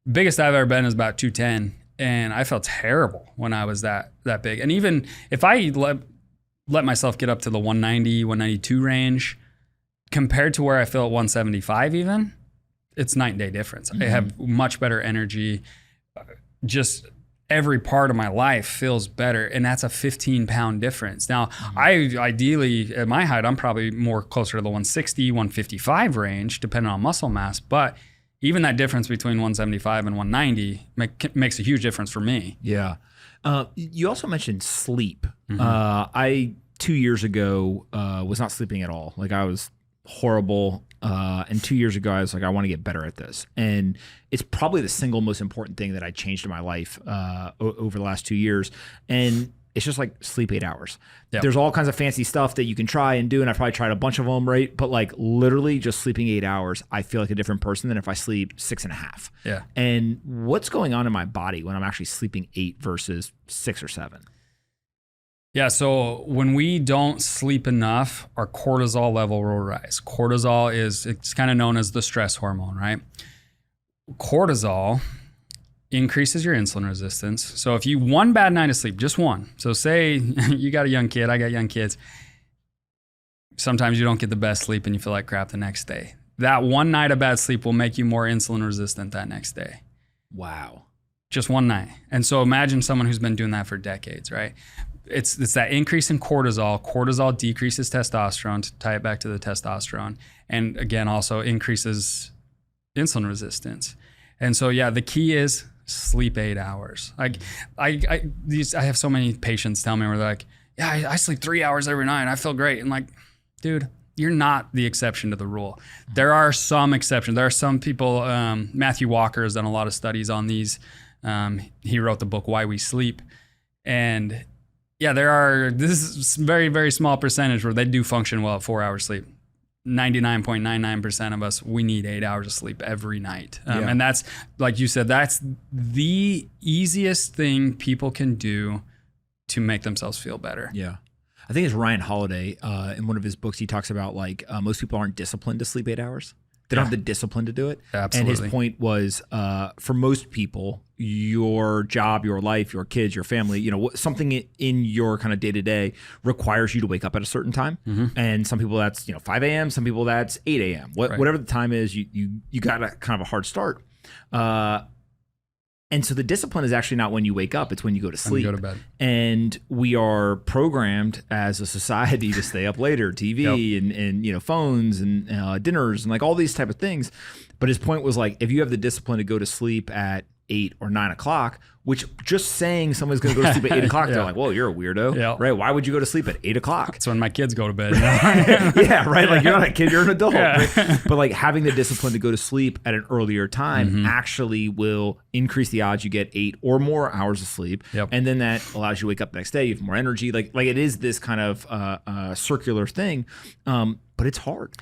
Biggest I've ever been is about 210. And I felt terrible when I was that big. And even if I let myself get up to the 190, 192 range, compared to where I feel at 175 even, it's night and day difference. I have much better energy. Just every part of my life feels better. And that's a 15-pound difference. Now, I ideally, at my height, I'm probably more closer to the 160, 155 range, depending on muscle mass. But even that difference between 175 and 190 makes a huge difference for me. Yeah. You also mentioned sleep. I 2 years ago was not sleeping at all. Like I was horrible. And 2 years ago, I was like, I want to get better at this. And it's probably the single most important thing that I changed in my life over the last 2 years. And it's just like sleep 8 hours. Yep. There's all kinds of fancy stuff that you can try and do. And I probably tried a bunch of them, right? But like literally just sleeping 8 hours, I feel like a different person than if I sleep 6.5. Yeah. And what's going on in my body when I'm actually sleeping 8 versus 6 or 7? Yeah, so when we don't sleep enough, our cortisol level will rise. Cortisol it's kind of known as the stress hormone, right? Cortisol increases your insulin resistance. So if you one bad night of sleep, just one. So say you got a young kid, I got young kids. Sometimes you don't get the best sleep and you feel like crap the next day. That one night of bad sleep will make you more insulin resistant that next day. Wow. Just one night. And so imagine someone who's been doing that for decades, right? It's that increase in cortisol. Cortisol decreases testosterone, to tie it back to the testosterone. And again, also increases insulin resistance. And so, yeah, the key is sleep 8 hours. Like I have so many patients tell me where they're like, yeah, I sleep 3 hours every night and I feel great. And like, dude, you're not the exception to the rule. There are some exceptions. There are some people, Matthew Walker has done a lot of studies on these. He wrote the book, Why We Sleep. And yeah, this is a very, very small percentage where they do function well at 4 hours sleep. 99.99% of us, we need 8 hours of sleep every night. And that's, like you said, that's the easiest thing people can do to make themselves feel better. Yeah. I think it's Ryan Holiday in one of his books, he talks about like most people aren't disciplined to sleep 8 hours. They don't have the discipline to do it. Absolutely. And his point was, for most people, your job, your life, your kids, your family, something in your kind of day-to-day requires you to wake up at a certain time. And some people that's 5 a.m., some people that's 8 a.m. Whatever the time is, you got a kind of a hard start. And so the discipline is actually not when you wake up, it's when you go to sleep. When you go to bed. And we are programmed as a society to stay up later, TV and phones and dinners and like all these type of things. But his point was like, if you have the discipline to go to sleep at 8 or 9 o'clock, which just saying someone's going to go to sleep at 8 o'clock, they're like, well, you're a weirdo, right? Why would you go to sleep at 8 o'clock? That's when my kids go to bed. Yeah, right? Like you're not a kid, you're an adult. Right? But like having the discipline to go to sleep at an earlier time actually will increase the odds you get 8 or more hours of sleep. And then that allows you to wake up the next day, you have more energy. Like it is this kind of circular thing, but it's hard.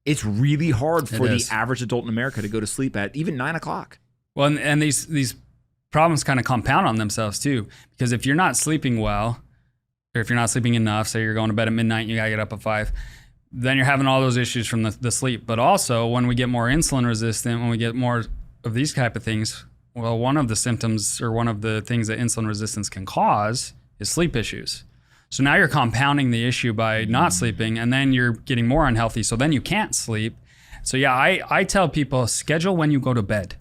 It's really hard for the is. average adult in America to go to sleep at even 9 o'clock. Well, and these problems kind of compound on themselves too, because if you're not sleeping well, or if you're not sleeping enough, say you're going to bed at midnight and you gotta get up at 5, then you're having all those issues from the sleep. But also when we get more insulin resistant, when we get more of these type of things, well, one of the symptoms or one of the things that insulin resistance can cause is sleep issues. So now you're compounding the issue by not sleeping, and then you're getting more unhealthy. So then you can't sleep. So yeah, I tell people, schedule when you go to bed.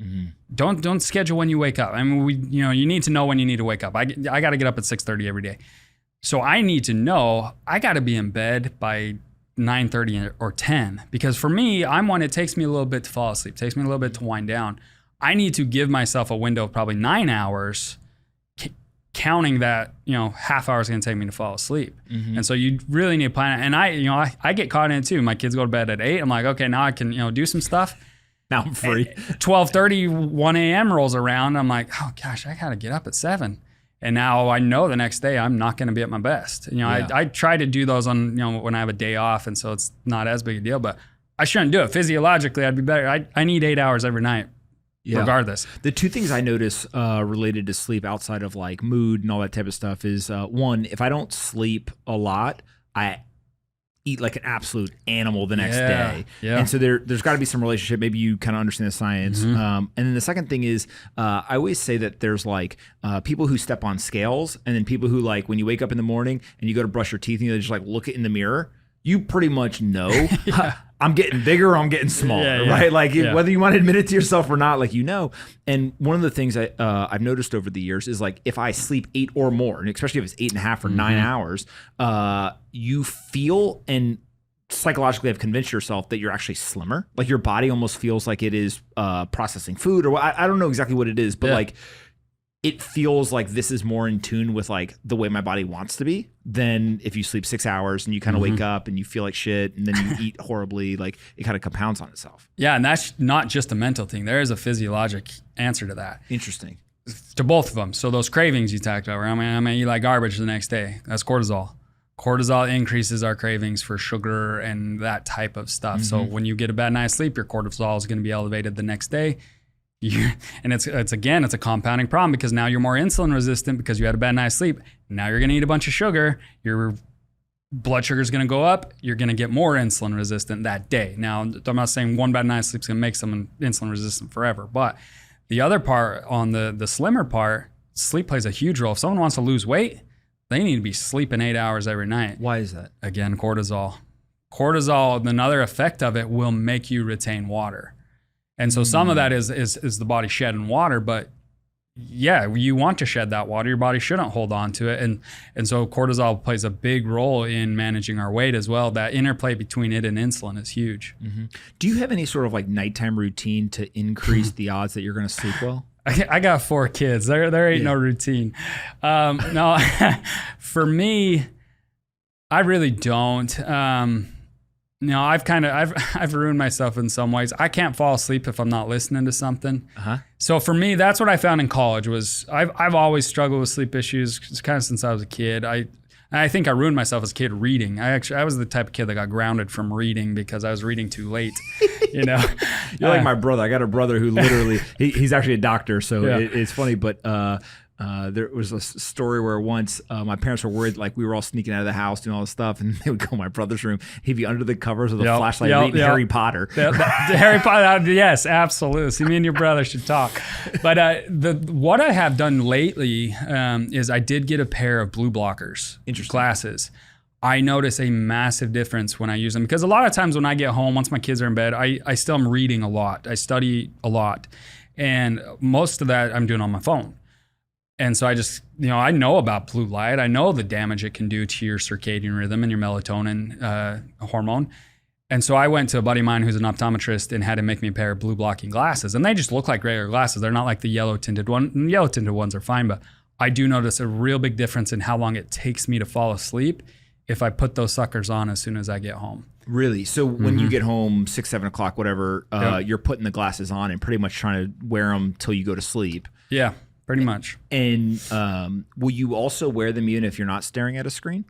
Mm-hmm. Don't schedule when you wake up. I mean, you need to know when you need to wake up. I got to get up at 6:30 every day. So I need to know I got to be in bed by 9:30 or 10, because for me, I'm one, it takes me a little bit to fall asleep. It takes me a little bit to wind down. I need to give myself a window of probably 9 hours, counting that, half hour is going to take me to fall asleep. Mm-hmm. And so you really need to plan it. And I get caught in it too. My kids go to bed at 8. I'm like, okay, now I can, do some stuff. Now I'm free. 12:30, 1 a.m. rolls around. I'm like, oh gosh, I got to get up at 7. And now I know the next day I'm not going to be at my best. I try to do those on, when I have a day off. And so it's not as big a deal, but I shouldn't do it. Physiologically, I'd be better. I need 8 hours every night. Yeah. Regardless. The two things I notice related to sleep outside of like mood and all that type of stuff is one, if I don't sleep a lot, I eat like an absolute animal the next day. Yeah. And so there's got to be some relationship. Maybe you kind of understand the science. Mm-hmm. And then the second thing is I always say that there's like people who step on scales, and then people who, like, when you wake up in the morning and you go to brush your teeth and you just like look in the mirror, you pretty much know I'm getting bigger or I'm getting smaller, right? Like whether you want to admit it to yourself or not, like, And one of the things I've noticed over the years is, like, if I sleep 8 or more, and especially if it's 8.5 or 9 hours, you feel and psychologically have convinced yourself that you're actually slimmer. Like your body almost feels like it is processing food, or I don't know exactly what it is, but like it feels like this is more in tune with like the way my body wants to be than if you sleep 6 hours and you kind of wake up and you feel like shit and then you eat horribly. Like it kind of compounds on itself. Yeah, and that's not just a mental thing. There is a physiologic answer to that. Interesting. To both of them. So those cravings you talked about, right? I'm gonna eat like garbage the next day. That's cortisol. Cortisol increases our cravings for sugar and that type of stuff. So when you get a bad night's sleep, your cortisol is going to be elevated the next day. And it's a compounding problem, because now you're more insulin resistant because you had a bad night's sleep. Now you're going to eat a bunch of sugar. Your blood sugar is going to go up. You're going to get more insulin resistant that day. Now, I'm not saying one bad night's sleep is going to make someone insulin resistant forever, but the other part, on the slimmer part, sleep plays a huge role. If someone wants to lose weight, they need to be sleeping 8 hours every night. Why is that? Again, cortisol. Cortisol, another effect of it, will make you retain water. And so some of that is the body shedding water, but yeah, you want to shed that water. Your body shouldn't hold on to it. And so cortisol plays a big role in managing our weight as well. That interplay between it and insulin is huge. Mm-hmm. Do you have any sort of like nighttime routine to increase the odds that you're going to sleep well? I got 4 kids. There ain't no routine. No, for me, I really don't. No, I've ruined myself in some ways. I can't fall asleep if I'm not listening to something. So for me, that's what I found in college. Was I've always struggled with sleep issues kind of since I was a kid. I think I ruined myself as a kid reading. I was the type of kid that got grounded from reading because I was reading too late. You're like my brother. I got a brother who literally he's actually a doctor, so it's funny, but. There was a story where once my parents were worried, like we were all sneaking out of the house doing all this stuff, and they would go in my brother's room. He'd be under the covers with a flashlight reading Harry Potter. Harry Potter, yes, absolutely. See, me and your brother should talk. But what I have done lately is I did get a pair of blue blockers glasses. I notice a massive difference when I use them, because a lot of times when I get home, once my kids are in bed, I still am reading a lot. I study a lot, and most of that I'm doing on my phone. And so I just, I know about blue light. I know the damage it can do to your circadian rhythm and your melatonin hormone. And so I went to a buddy of mine who's an optometrist and had him make me a pair of blue blocking glasses. And they just look like regular glasses. They're not like the yellow tinted one. Yellow tinted ones are fine, but I do notice a real big difference in how long it takes me to fall asleep if I put those suckers on as soon as I get home. Really? So when you get home, 6, 7 o'clock, whatever, you're putting the glasses on and pretty much trying to wear them till you go to sleep. Yeah. Pretty much. And will you also wear them even if you're not staring at a screen?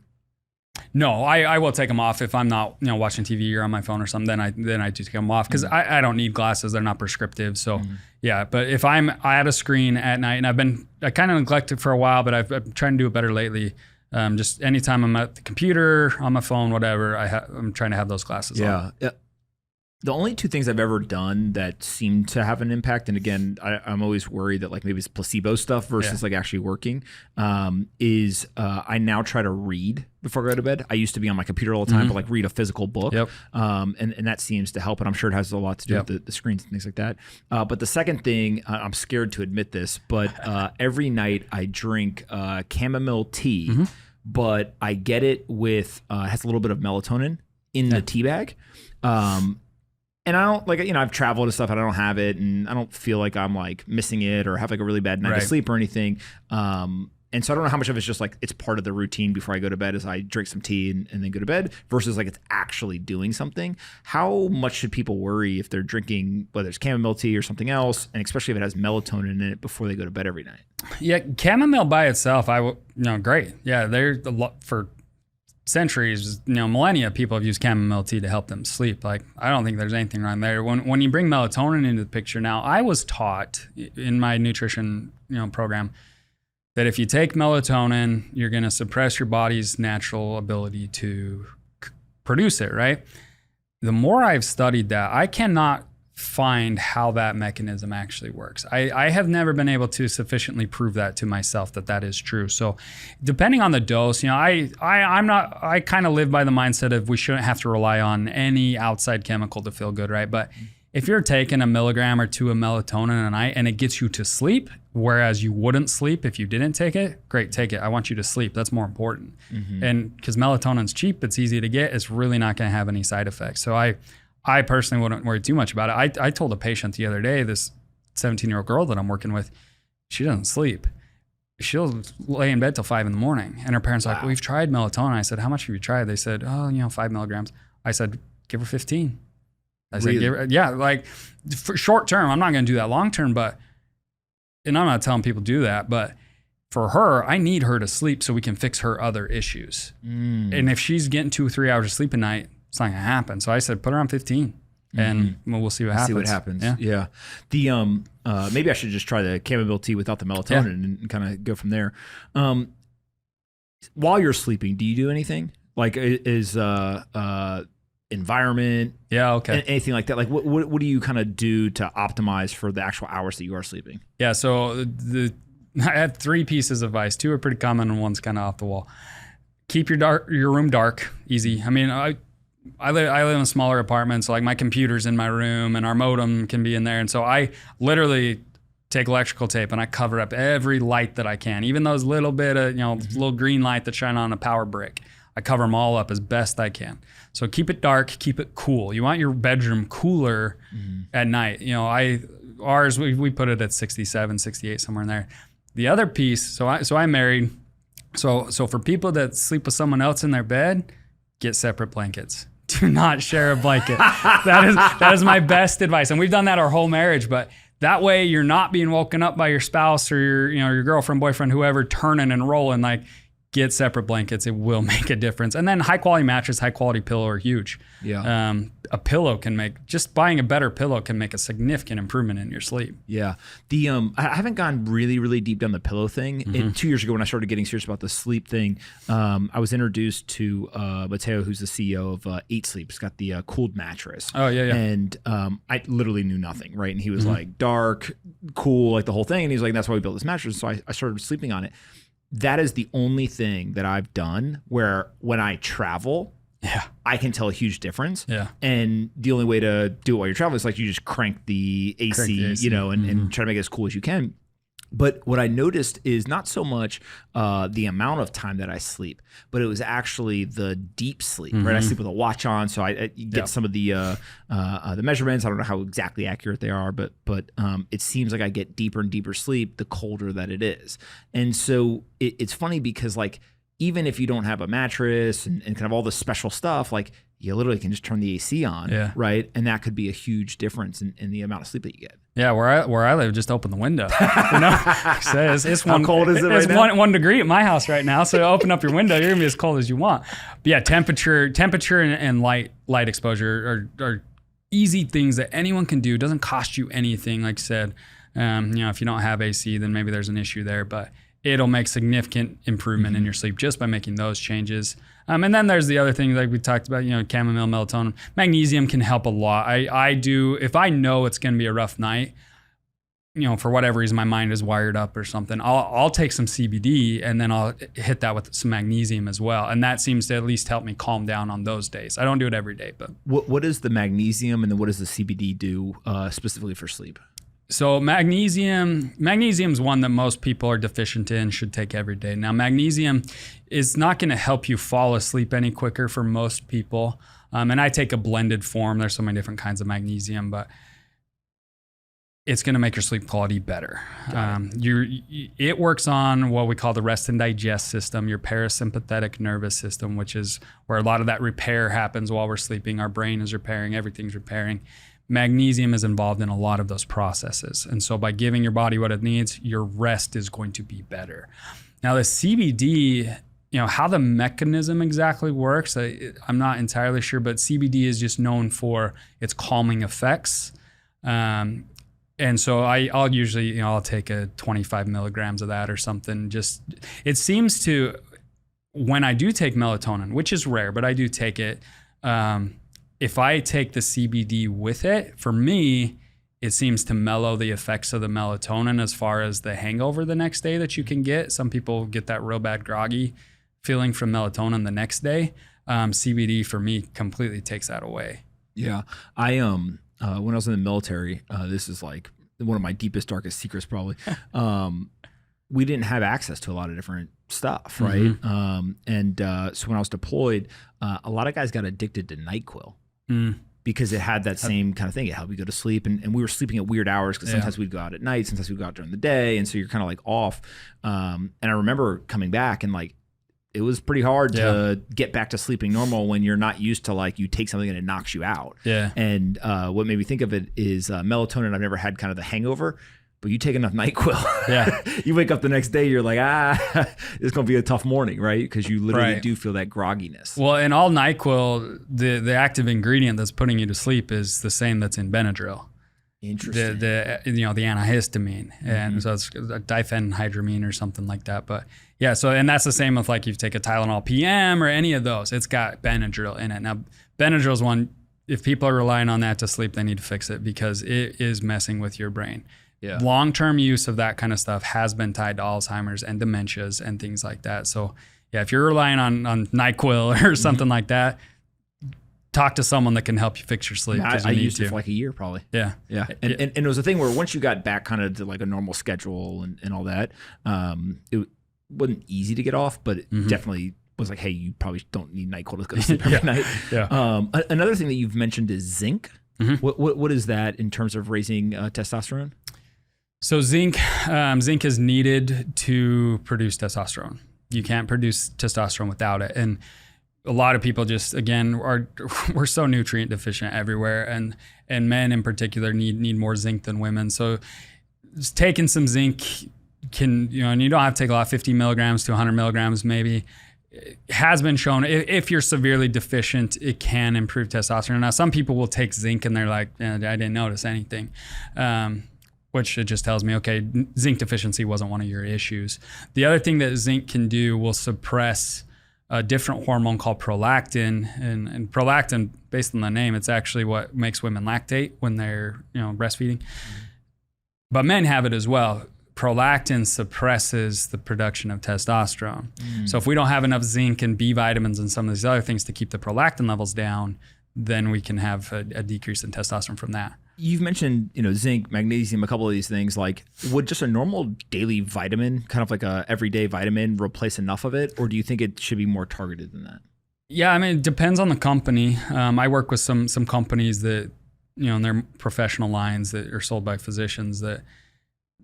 No, I will take them off if I'm not, watching TV or on my phone or something. Then I do take them off because I don't need glasses. They're not prescriptive. So yeah, but if I'm at a screen at night, and I kind of neglected for a while, but I'm trying to do it better lately. Just anytime I'm at the computer, on my phone, whatever, I'm trying to have those glasses on. Yeah. The only two things I've ever done that seem to have an impact, and again, I'm always worried that like maybe it's placebo stuff versus like actually working, is I now try to read before I go to bed. I used to be on my computer all the time, but like read a physical book. Yep. And that seems to help, and I'm sure it has a lot to do with the screens and things like that. But the second thing, I'm scared to admit this, but every night I drink chamomile tea, but I get it with, it has a little bit of melatonin in the tea bag. And I don't I've traveled and stuff and I don't have it and I don't feel like I'm like missing it or have like a really bad night of sleep or anything. And so I don't know how much of it's just like it's part of the routine before I go to bed as I drink some tea and then go to bed versus like it's actually doing something. How much should people worry if they're drinking, whether it's chamomile tea or something else, and especially if it has melatonin in it before they go to bed every night? Yeah, chamomile by itself, great. Yeah, there's a lot for centuries, millennia, people have used chamomile tea to help them sleep. Like, I don't think there's anything wrong there. When you bring melatonin into the picture, now I was taught in my nutrition, program that if you take melatonin, you're going to suppress your body's natural ability to produce it, right? The more I've studied that, I cannot find how that mechanism actually works. I have never been able to sufficiently prove that to myself that is true. So depending on the dose, I kind of live by the mindset of we shouldn't have to rely on any outside chemical to feel good, right? But if you're taking a milligram or two of melatonin a night and it gets you to sleep, whereas you wouldn't sleep if you didn't take it, great, take it. I want you to sleep. That's more important. And because melatonin's cheap, it's easy to get, it's really not going to have any side effects. So I personally wouldn't worry too much about it. I told a patient the other day, this 17-year-old girl that I'm working with, she doesn't sleep. She'll lay in bed till 5 a.m. And her parents are like, we've tried melatonin. I said, how much have you tried? They said, 5 milligrams. I said, give her 15. I said, really? For short term, I'm not going to do that long term, and I'm not telling people to do that, but for her, I need her to sleep so we can fix her other issues. And if she's getting 2 or 3 hours of sleep a night, it's not gonna happen. So I said, put her on 15 and we'll see what happens. Yeah. The maybe I should just try the chamomile tea without the melatonin and kind of go from there. While you're sleeping, do you do anything? Like is environment, anything like that? Like what do you kind of do to optimize for the actual hours that you are sleeping? Yeah, so I have 3 pieces of advice. 2 are pretty common and one's kind of off the wall. Keep your room dark, easy. I mean, I live in a smaller apartment, so like my computer's in my room and our modem can be in there. And so I literally take electrical tape and I cover up every light that I can, even those little bit of, little green light that shine on a power brick. I cover them all up as best I can. So keep it dark, keep it cool. You want your bedroom cooler at night. Ours, we put it at 67, 68, somewhere in there. The other piece, so I'm married. So for people that sleep with someone else in their bed, get separate blankets. Do not share a blanket. That is my best advice. And we've done that our whole marriage, but that way you're not being woken up by your spouse or your girlfriend, boyfriend, whoever, turning and rolling. Like, get separate blankets. It will make a difference. And then high quality mattress, high quality pillow are huge. Yeah. A pillow just buying a better pillow can make a significant improvement in your sleep. Yeah. I haven't gone really, really deep down the pillow thing. 2 years ago when I started getting serious about the sleep thing, I was introduced to Mateo, who's the CEO of 8 Sleep. He's got the cooled mattress. Oh, yeah. And I literally knew nothing, right? And he was like, dark, cool, like the whole thing. And he's like, that's why we built this mattress. So I started sleeping on it. That is the only thing that I've done where when I travel, I can tell a huge difference. Yeah. And the only way to do it while you're traveling is like you just crank the AC, and try to make it as cool as you can. But what I noticed is not so much the amount of time that I sleep, but it was actually the deep sleep, right? I sleep with a watch on, so I get some of the measurements. I don't know how exactly accurate they are, but it seems like I get deeper and deeper sleep the colder that it is. And so it's funny because like even if you don't have a mattress and kind of all the special stuff, like you literally can just turn the AC on, Yeah. right? And that could be a huge difference in the amount of sleep that you get. Yeah, where I live, just open the window. It's How cold is it right it's now? 1 degree at my house right now. So open up your window, you're gonna be as cold as you want. But yeah, temperature and light exposure are easy things that anyone can do. It doesn't cost you anything. Like I said, if you don't have AC, then maybe there's an issue there. But it'll make significant improvement in your sleep just by making those changes. And then there's the other thing like we talked about, chamomile, melatonin. Magnesium can help a lot. I do, if I know it's going to be a rough night, for whatever reason, my mind is wired up or something, I'll take some CBD and then I'll hit that with some magnesium as well. And that seems to at least help me calm down on those days. I don't do it every day, but. What does the magnesium and then what does the CBD do specifically for sleep? So magnesium is one that most people are deficient in, should take every day. Now, magnesium is not going to help you fall asleep any quicker for most people. And I take a blended form. There's so many different kinds of magnesium, but it's going to make your sleep quality better. It works on what we call the rest and digest system, your parasympathetic nervous system, which is where a lot of that repair happens while we're sleeping. Our brain is repairing, everything's repairing. Magnesium is involved in a lot of those processes. And so by giving your body what it needs, your rest is going to be better. Now the CBD, how the mechanism exactly works, I'm not entirely sure, but CBD is just known for its calming effects. And so I'll usually, I'll take a 25 milligrams of that or something. It seems to, when I do take melatonin, which is rare, but I do take it, if I take the CBD with it, for me, it seems to mellow the effects of the melatonin as far as the hangover the next day that you can get. Some people get that real bad groggy feeling from melatonin the next day. CBD for me completely takes that away. Yeah. I when I was in the military, this is like one of my deepest, darkest secrets probably. We didn't have access to a lot of different stuff, right? So when I was deployed, a lot of guys got addicted to NyQuil. Because it had that same kind of thing. It helped you go to sleep. And we were sleeping at weird hours because sometimes we'd go out at night, sometimes we'd go out during the day. And so you're kind of like off. And I remember coming back and like, it was pretty hard to get back to sleeping normal when you're not used to like, you take something and it knocks you out. Yeah. And what made me think of it is melatonin. I've never had kind of the hangover, but you take enough NyQuil. Yeah. You wake up the next day, you're like, it's going to be a tough morning, right? Because you literally do feel that grogginess. Well, in all NyQuil, the active ingredient that's putting you to sleep is the same that's in Benadryl. Interesting. The antihistamine. And so it's diphenhydramine or something like that. But yeah, and that's the same with like you take a Tylenol PM or any of those. It's got Benadryl in it. Now, Benadryl is one, if people are relying on that to sleep, they need to fix it because it is messing with your brain. Yeah. Long-term use of that kind of stuff has been tied to Alzheimer's and dementias and things like that. So yeah, if you're relying on NyQuil or something like that, talk to someone that can help you fix your sleep. I used it for like a year probably. Yeah. Yeah. And it was a thing where once you got back kind of to like a normal schedule and all that, it wasn't easy to get off, but it definitely was like, hey, you probably don't need NyQuil to go to sleep every night. Yeah. Another thing that you've mentioned is zinc. What is that in terms of raising testosterone? So zinc is needed to produce testosterone. You can't produce testosterone without it. And a lot of people just, again, we're so nutrient deficient everywhere. And men in particular need more zinc than women. So just taking some zinc can, and you don't have to take a lot, 50 milligrams to 100 milligrams maybe. It has been shown if you're severely deficient, it can improve testosterone. Now, some people will take zinc and they're like, I didn't notice anything. Which it just tells me, okay, zinc deficiency wasn't one of your issues. The other thing that zinc can do will suppress a different hormone called prolactin. And prolactin, based on the name, it's actually what makes women lactate when they're breastfeeding. But men have it as well. Prolactin suppresses the production of testosterone. So if we don't have enough zinc and B vitamins and some of these other things to keep the prolactin levels down, then we can have a decrease in testosterone from that. You've mentioned, zinc, magnesium, a couple of these things. Like, would just a normal daily vitamin, kind of like a everyday vitamin, replace enough of it? Or do you think it should be more targeted than that? Yeah, I mean, it depends on the company. I work with some companies that, in their professional lines that are sold by physicians that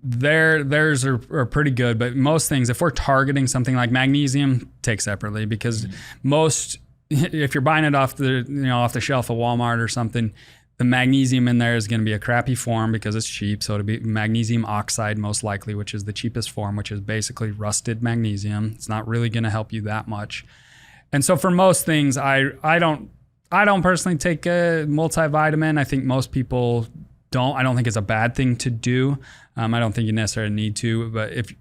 theirs are pretty good. But most things, if we're targeting something like magnesium, take separately because most if you're buying it off the shelf of Walmart or something, the magnesium in there is going to be a crappy form because it's cheap. So it'll be magnesium oxide most likely, which is the cheapest form, which is basically rusted magnesium. It's not really going to help you that much. And so for most things, I don't personally take a multivitamin. I think most people don't. I don't think it's a bad thing to do. I don't think you necessarily need to. But if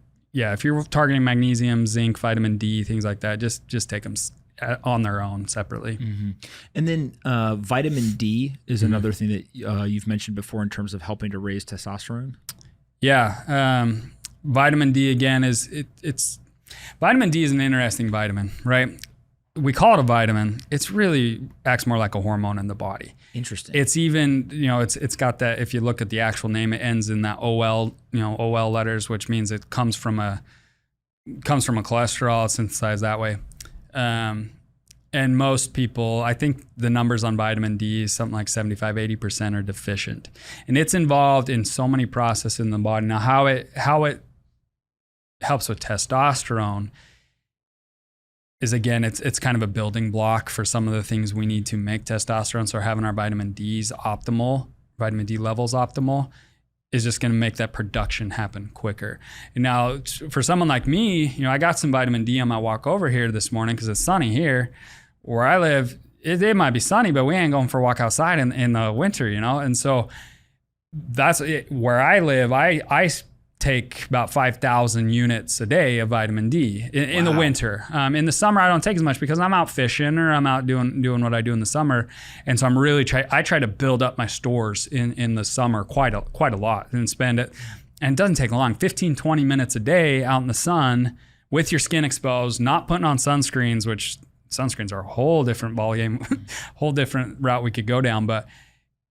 you're targeting magnesium, zinc, vitamin D, things like that, just take them on their own separately. Mm-hmm. And then vitamin D is another thing that you've mentioned before in terms of helping to raise testosterone. Yeah. Vitamin D again vitamin D is an interesting vitamin, right? We call it a vitamin. It's really acts more like a hormone in the body. Interesting. It's even, it's got that, if you look at the actual name, it ends in that OL letters, which means it comes from a cholesterol. It's synthesized that way. And most people, I think the numbers on vitamin D is something like 75-80% are deficient. And it's involved in so many processes in the body. Now, how it helps with testosterone is, again, it's kind of a building block for some of the things we need to make testosterone. So having our vitamin D levels optimal is just going to make that production happen quicker. And now, for someone like me, I got some vitamin D on my walk over here this morning because it's sunny here. Where I live, it might be sunny, but we ain't going for a walk outside in the winter, And so that's it. Where I live, I take about 5,000 units a day of vitamin D in the winter. In the summer, I don't take as much because I'm out fishing or I'm out doing what I do in the summer. And so I try to build up my stores in the summer quite a lot and spend it. And it doesn't take long, 15, 20 minutes a day out in the sun with your skin exposed, not putting on sunscreens, which sunscreens are a whole different ballgame, whole different route we could go down, but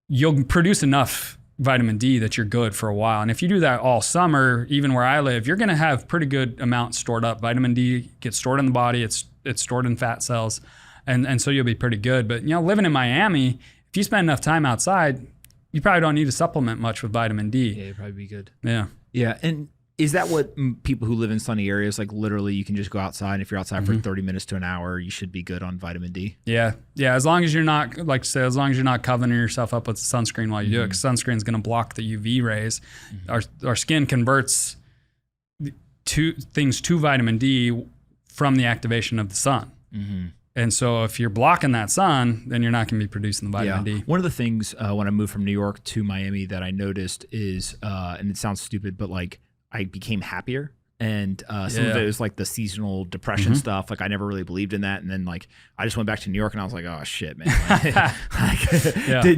you'll produce enough vitamin D that you're good for a while. And if you do that all summer, even where I live, you're going to have pretty good amounts stored up. Vitamin D gets stored in the body. It's stored in fat cells. And so you'll be pretty good. But, living in Miami, if you spend enough time outside, you probably don't need to supplement much with vitamin D. Yeah, you'd probably be good. Yeah. Yeah. And is that what people who live in sunny areas, like literally you can just go outside, and if you're outside for 30 minutes to an hour, you should be good on vitamin D? Yeah. Yeah. As long as you're not, like I said, as long as you're not covering yourself up with sunscreen while you do it, because sunscreen is going to block the UV rays. Our skin converts things to vitamin D from the activation of the sun. And so if you're blocking that sun, then you're not going to be producing the vitamin D. One of the things when I moved from New York to Miami that I noticed is, and it sounds stupid, but like I became happier. And some of it was like the seasonal depression stuff. Like I never really believed in that. And then like I just went back to New York and I was like, oh shit, man.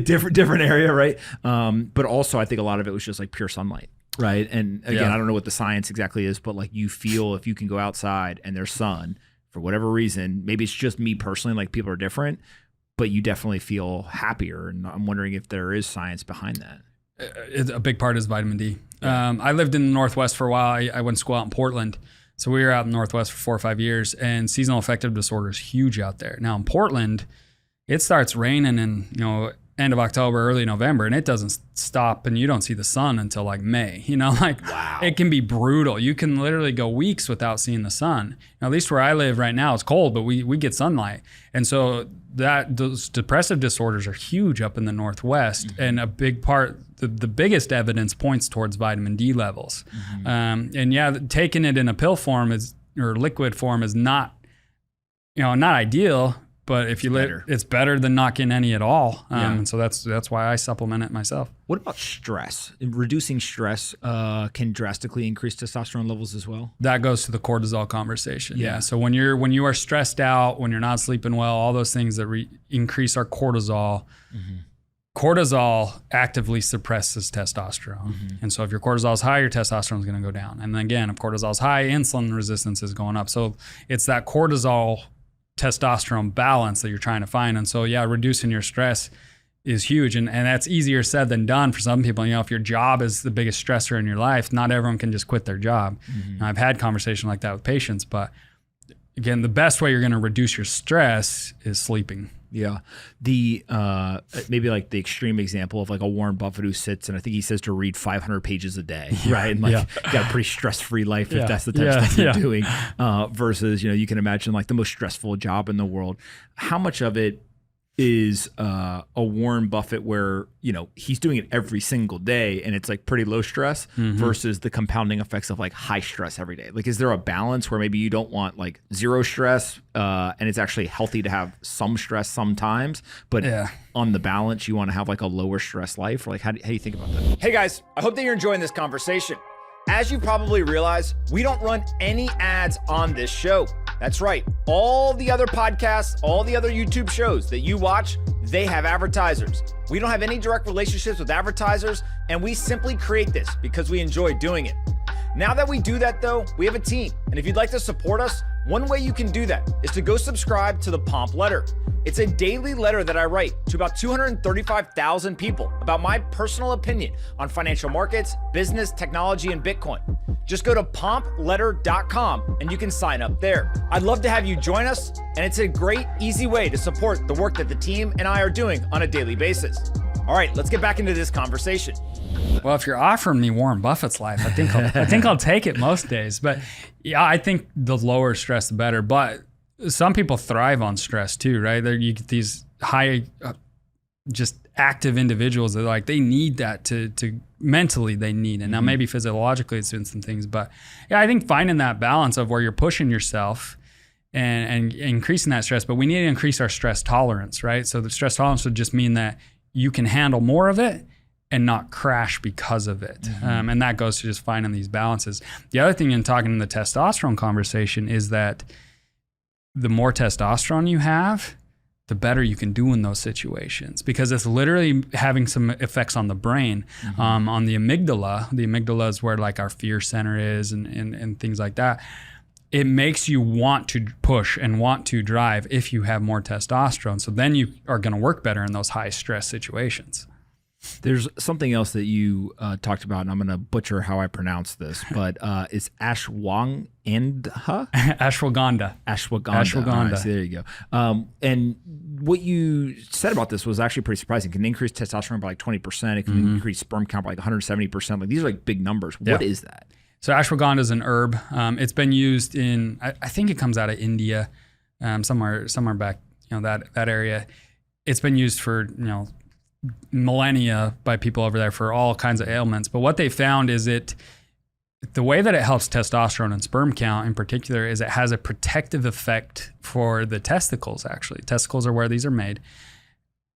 Different area, right? But also I think a lot of it was just like pure sunlight. Right. And again, I don't know what the science exactly is, but like you feel if you can go outside and there's sun for whatever reason, maybe it's just me personally, like people are different, but you definitely feel happier. And I'm wondering if there is science behind that. A big part is vitamin D. I lived in the Northwest for a while. I went to school out in Portland. So we were out in the Northwest for 4 or 5 years, and seasonal affective disorder is huge out there. Now in Portland, it starts raining in, end of October, early November, and it doesn't stop, and you don't see the sun until like May. It can be brutal. You can literally go weeks without seeing the sun. Now, at least where I live right now, it's cold, but we get sunlight. And so those depressive disorders are huge up in the Northwest, and a big part, the biggest evidence points towards vitamin D levels. Taking it in a pill form or liquid form is not ideal. But if it's better than not getting any at all. And so that's why I supplement it myself. What about stress? Reducing stress can drastically increase testosterone levels as well? That goes to the cortisol conversation. Yeah. So when you are stressed out, when you're not sleeping well, all those things that increase our cortisol, cortisol actively suppresses testosterone. And so if your cortisol is high, your testosterone is going to go down. And then again, if cortisol is high, insulin resistance is going up. So it's that cortisol testosterone balance that you're trying to find. And so, reducing your stress is huge. And that's easier said than done for some people. If your job is the biggest stressor in your life, not everyone can just quit their job. And I've had conversations like that with patients, but again, the best way you're going to reduce your stress is sleeping. Yeah. The maybe like the extreme example of like a Warren Buffett who sits and I think he says to read 500 pages a day, right? And like got a pretty stress-free life if that's the type of stuff you're doing versus, you can imagine like the most stressful job in the world. How much of it is a Warren Buffett where, he's doing it every single day and it's like pretty low stress versus the compounding effects of like high stress every day? Like, is there a balance where maybe you don't want like zero stress and it's actually healthy to have some stress sometimes, but on the balance, you want to have like a lower stress life? Or like, how do you think about that? Hey guys, I hope that you're enjoying this conversation. As you probably realize, we don't run any ads on this show. That's right. All the other podcasts, all the other YouTube shows that you watch, they have advertisers. We don't have any direct relationships with advertisers, and we simply create this because we enjoy doing it. Now that we do that though, we have a team. And if you'd like to support us, one way you can do that is to go subscribe to the Pomp letter. It's a daily letter that I write to about 235,000 people about my personal opinion on financial markets, business, technology, and Bitcoin. Just go to pompletter.com and you can sign up there. I'd love to have you join us, and it's a great, easy way to support the work that the team and I are doing on a daily basis. All right, let's get back into this conversation. Well, if you're offering me Warren Buffett's life, I think I'll take it most days. But yeah, I think the lower stress, the better. But some people thrive on stress too, right? You get these high, just active individuals that they need that to mentally they need it. Now maybe physiologically it's doing some things, but yeah, I think finding that balance of where you're pushing yourself and increasing that stress, but we need to increase our stress tolerance, right? So the stress tolerance would just mean that you can handle more of it and not crash because of it. And that goes to just finding these balances. The other thing in talking in the testosterone conversation is that the more testosterone you have, the better you can do in those situations, because it's literally having some effects on the brain, on the amygdala. The amygdala is where like our fear center is and things like that. It makes you want to push and want to drive if you have more testosterone. So then you are going to work better in those high stress situations. There's something else that you talked about, and I'm going to butcher how I pronounce this, but it's Ashwagandha? Ashwagandha. Ashwagandha. Right, so there you go. And what you said about this was actually pretty surprising. It can increase testosterone by like 20%. It can increase sperm count by like 170%. Like, these are like big numbers. What is that? So ashwagandha is an herb. It's been used in, I think it comes out of India, somewhere back, that area. It's been used for, millennia by people over there for all kinds of ailments. But what they found is the way that it helps testosterone and sperm count in particular is it has a protective effect for the testicles, actually. Testicles are where these are made.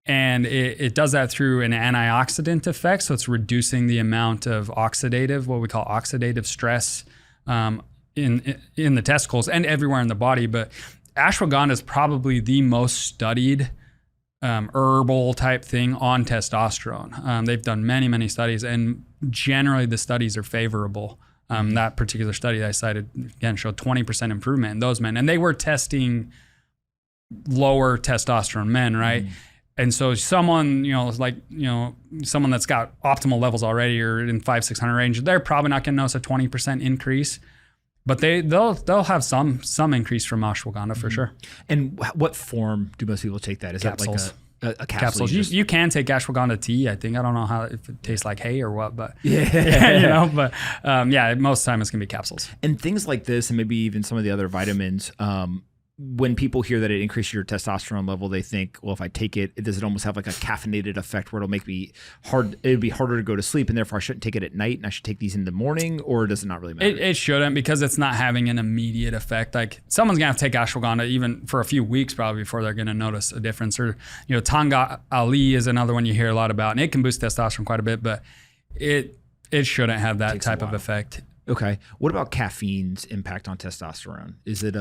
And it does that through an antioxidant effect. So it's reducing the amount of what we call oxidative stress in the testicles and everywhere in the body. But ashwagandha is probably the most studied herbal type thing on testosterone. They've done many, many studies, and generally the studies are favorable. That particular study I cited, again, showed 20% improvement in those men. And they were testing lower testosterone men, right? And so someone, someone that's got optimal levels already or in 500-600 range, they're probably not going to notice a 20% increase, but they'll have some increase from ashwagandha for sure. And what form do most people take that? Is capsules. That like a capsule? Capsules. You can take ashwagandha tea, I think. I don't know if it tastes like hay or what, but most of the time it's going to be capsules. And things like this, and maybe even some of the other vitamins, when people hear that it increases your testosterone level, they think, well, if I take it, does it almost have like a caffeinated effect where it'll make me it'd be harder to go to sleep, and therefore I shouldn't take it at night and I should take these in the morning, or does it not really matter? It shouldn't, because it's not having an immediate effect. Like, someone's gonna have to take ashwagandha even for a few weeks probably before they're gonna notice a difference. Or, Tanga Ali is another one you hear a lot about, and it can boost testosterone quite a bit, but it shouldn't have that type of effect. Okay. What about caffeine's impact on testosterone? Is it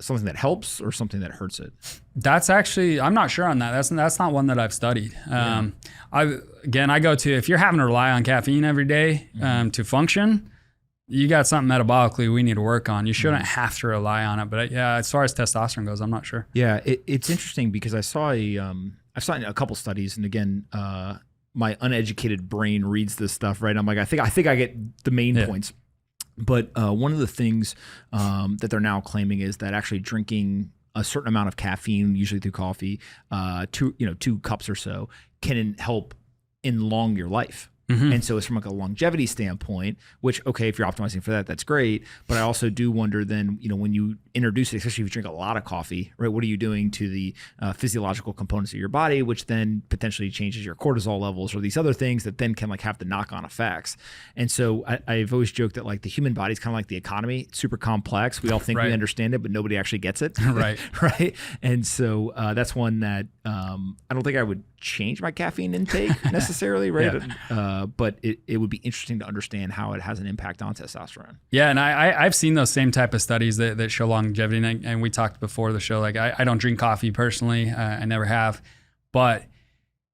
something that helps or something that hurts it? That's actually, I'm not sure on that. That's not one that I've studied. I go to, if you're having to rely on caffeine every day to function, you got something metabolically we need to work on. You shouldn't have to rely on it. But as far as testosterone goes, I'm not sure. Yeah, it's interesting because I saw I've seen a couple studies, and again, my uneducated brain reads this stuff, right? I'm like, I think I get the main points. But one of the things that they're now claiming is that actually drinking a certain amount of caffeine, usually through coffee, 2 cups or so, can help elong your life. And so it's from like a longevity standpoint, which, okay, if you're optimizing for that, that's great. But I also do wonder then, when you introduce it, especially if you drink a lot of coffee, right, what are you doing to the physiological components of your body, which then potentially changes your cortisol levels or these other things that then can like have the knock-on effects. And so I've always joked that like the human body is kind of like the economy. It's super complex. We all think we understand it, but nobody actually gets it. Right. Right. And so that's one that I don't think I would change my caffeine intake necessarily, right? But it would be interesting to understand how it has an impact on testosterone. Yeah, and I've seen those same type of studies that show longevity, and we talked before the show, like I don't drink coffee personally, I never have, but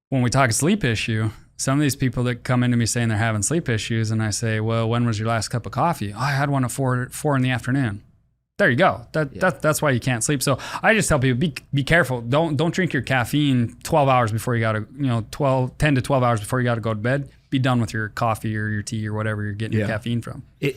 when we talk sleep issue, some of these people that come into me saying they're having sleep issues, and I say, well, when was your last cup of coffee? Oh, I had one at 4 in the afternoon. There you go. That's why you can't sleep. So I just tell people, be careful. Don't drink your caffeine 12 hours before you got to, 10 to 12 hours before you got to go to bed. Be done with your coffee or your tea or whatever you're getting your caffeine from. It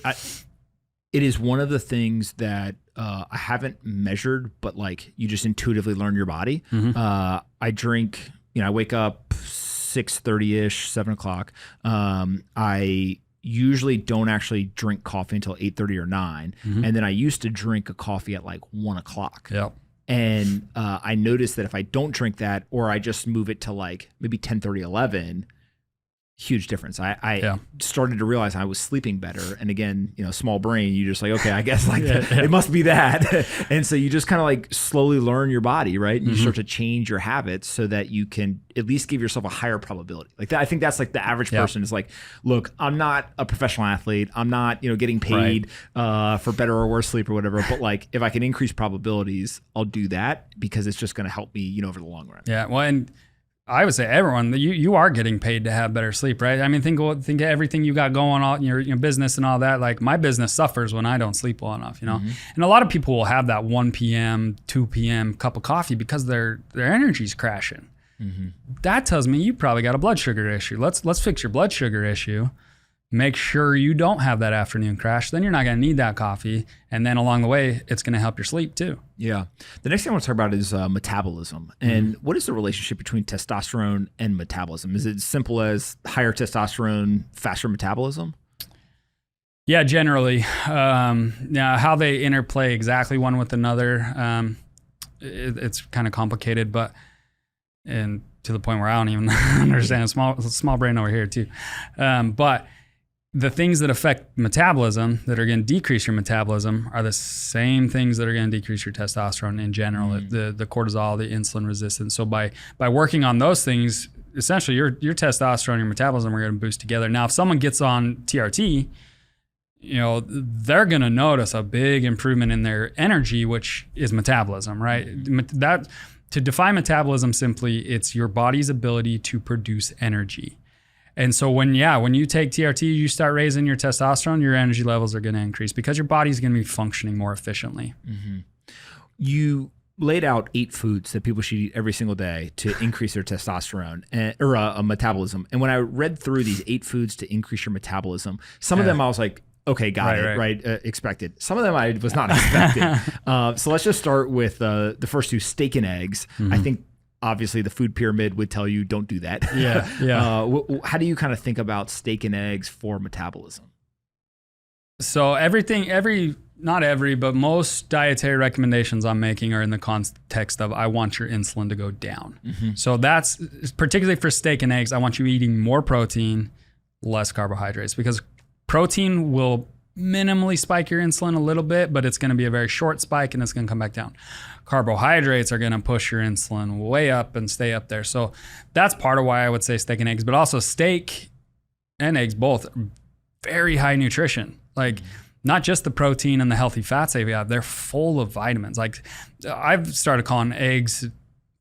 is one of the things that I haven't measured, but like you just intuitively learn your body. I drink, I wake up 6:30ish, 7 o'clock. I usually don't actually drink coffee until 8:30 or 9. And then I used to drink a coffee at like 1 o'clock. Yep. And I noticed that if I don't drink that, or I just move it to like maybe 10:30, 11, huge difference. I started to realize I was sleeping better. And again, small brain, you just like, okay, I guess like it must be that. And so you just kind of like slowly learn your body, right? And you start to change your habits so that you can at least give yourself a higher probability. Like that, I think that's like the average person is like, look, I'm not a professional athlete. I'm not, getting paid for better or worse sleep or whatever. But like, if I can increase probabilities, I'll do that because it's just going to help me, over the long run. Yeah. Well, and I would say everyone, you are getting paid to have better sleep, right? I mean, think of everything you got going on, your business and all that. Like my business suffers when I don't sleep well enough, And a lot of people will have that 1 p.m., 2 p.m. cup of coffee because their energy's crashing. That tells me you probably got a blood sugar issue. Let's fix your blood sugar issue. Make sure you don't have that afternoon crash. Then you're not going to need that coffee. And then along the way, it's going to help your sleep too. Yeah. The next thing I want to talk about is metabolism. And what is the relationship between testosterone and metabolism? Is it as simple as higher testosterone, faster metabolism? Yeah, generally. Now, how they interplay exactly one with another, it's kind of complicated, and to the point where I don't even understand. Small brain over here too. But the things that affect metabolism that are going to decrease your metabolism are the same things that are going to decrease your testosterone in general, the cortisol, the insulin resistance. So by working on those things, essentially your testosterone and your metabolism are going to boost together. Now, if someone gets on TRT, they're going to notice a big improvement in their energy, which is metabolism, right? That, to define metabolism simply, it's your body's ability to produce energy. And so when you take TRT, you start raising your testosterone, your energy levels are going to increase because your body's going to be functioning more efficiently. You laid out 8 foods that people should eat every single day to increase their testosterone or metabolism. And when I read through these 8 foods to increase your metabolism, some of them I was like, okay, got it, right? Expected. Some of them I was not expecting. So let's just start with the first 2, steak and eggs. I think obviously the food pyramid would tell you don't do that. How do you kind of think about steak and eggs for metabolism? So but most dietary recommendations I'm making are in the context of I want your insulin to go down. So that's particularly for steak and eggs. I want you eating more protein, less carbohydrates, because protein will minimally spike your insulin a little bit, but it's going to be a very short spike and it's going to come back down. Carbohydrates are going to push your insulin way up and stay up there. So that's part of why I would say steak and eggs, but also steak and eggs both are very high nutrition. Like not just the protein and the healthy fats they have, they're full of vitamins. Like I've started calling eggs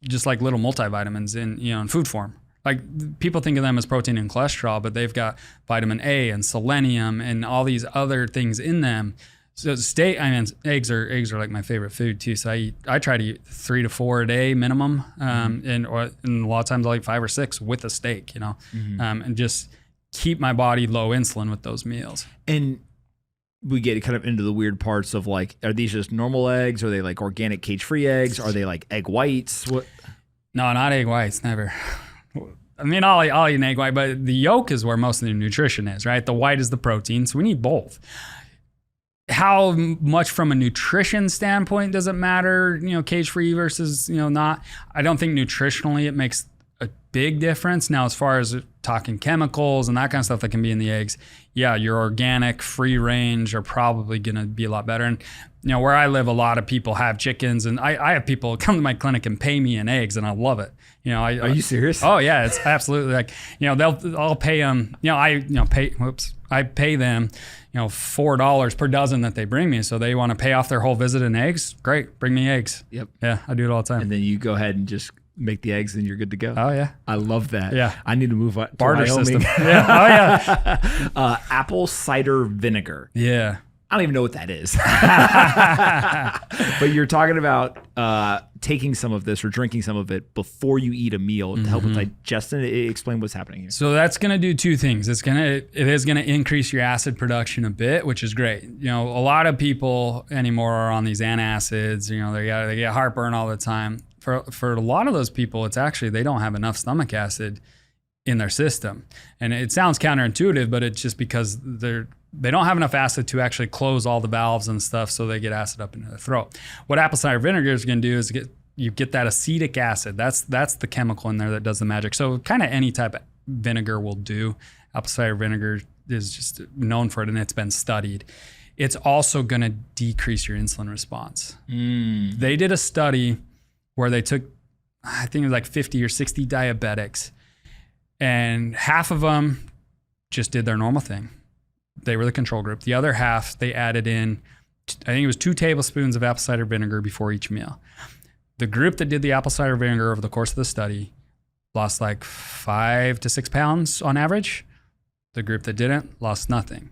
just like little multivitamins in food form. Like people think of them as protein and cholesterol, but they've got vitamin A and selenium and all these other things in them. So eggs are like my favorite food too. So I try to eat 3 to 4 a day minimum, and a lot of times I'll eat 5 or 6 with a steak, and just keep my body low insulin with those meals. And we get kind of into the weird parts of like, are these just normal eggs? Are they like organic cage-free eggs? Are they like egg whites? What? No, not egg whites, never. I mean, I'll eat an egg white, but the yolk is where most of the nutrition is, right? The white is the protein, so we need both. How much from a nutrition standpoint does it matter, cage-free versus, not? I don't think nutritionally it makes a big difference. Now, as far as talking chemicals and that kind of stuff that can be in the eggs, yeah, your organic, free range are probably going to be a lot better. And, where I live, a lot of people have chickens, and I have people come to my clinic and pay me in eggs, and I love it. Are you serious? Oh yeah, it's absolutely like, I'll pay them, I pay them, $4 per dozen that they bring me. So they want to pay off their whole visit in eggs. Great. Bring me eggs. Yep. Yeah. I do it all the time. And then you go ahead and just make the eggs and you're good to go. Oh yeah. I love that. Yeah. I need to move on to barter Wyoming. system. Yeah. Oh yeah. Apple cider vinegar. Yeah. I don't even know what that is. But you're talking about taking some of this or drinking some of it before you eat a meal to help with digestion. Explain what's happening here. So that's going to do two things. It is going to increase your acid production a bit, which is great. A lot of people anymore are on these antacids. They get heartburn all the time. For a lot of those people, it's actually they don't have enough stomach acid in their system. And it sounds counterintuitive, but it's just because they don't have enough acid to actually close all the valves and stuff, so they get acid up into the throat. What apple cider vinegar is going to do is get that acetic acid. That's the chemical in there that does the magic. So kind of any type of vinegar will do. Apple cider vinegar is just known for it, and it's been studied. It's also going to decrease your insulin response. They did a study where they took, I think it was like 50 or 60 diabetics, and half of them just did their normal thing. They were the control group. The other half, they added in, I think it was 2 tablespoons of apple cider vinegar before each meal. The group that did the apple cider vinegar over the course of the study lost like 5 to 6 pounds on average. The group that didn't lost nothing.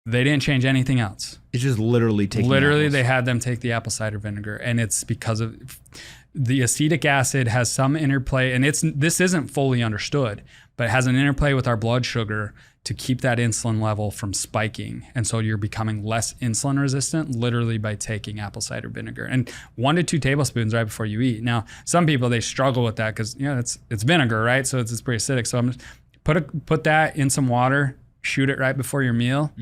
They didn't change anything else. It's just literally taking apples. They had them take the apple cider vinegar, and it's because of the acetic acid has some interplay, and this isn't fully understood, but it has an interplay with our blood sugar to keep that insulin level from spiking. And so you're becoming less insulin resistant literally by taking apple cider vinegar, and 1 to 2 tablespoons right before you eat. Now, some people, they struggle with that because it's vinegar, right? So it's pretty acidic. So I'm just put that in some water, shoot it right before your meal.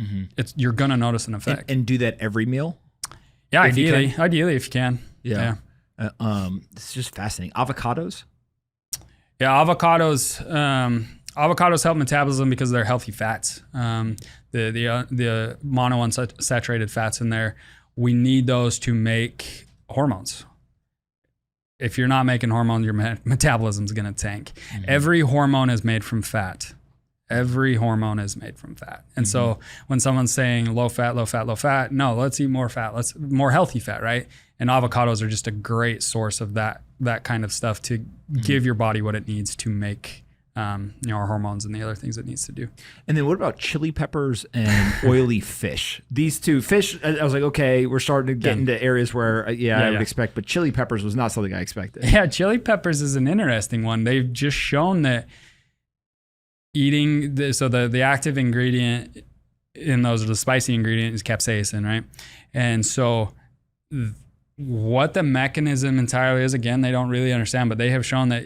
You're going to notice an effect. And do that every meal? Yeah, ideally if you can. Yeah. This is just fascinating. Avocados? Yeah, avocados help metabolism because they're healthy fats. The monounsaturated fats in there, we need those to make hormones. If you're not making hormones, your metabolism is going to tank. Every hormone is made from fat. Every hormone is made from fat. And so when someone's saying low fat, no, let's eat more fat. Let's more healthy fat, right? And avocados are just a great source of that kind of stuff to give your body what it needs to make our hormones and the other things it needs to do. And then what about chili peppers and oily fish? These two fish, I was like, okay, we're starting to get into areas where I would expect, but chili peppers was not something I expected. Yeah, chili peppers is an interesting one. They've just shown that eating the active ingredient in those, the spicy ingredient, is capsaicin, right? And so what the mechanism entirely is, again, they don't really understand, but they have shown that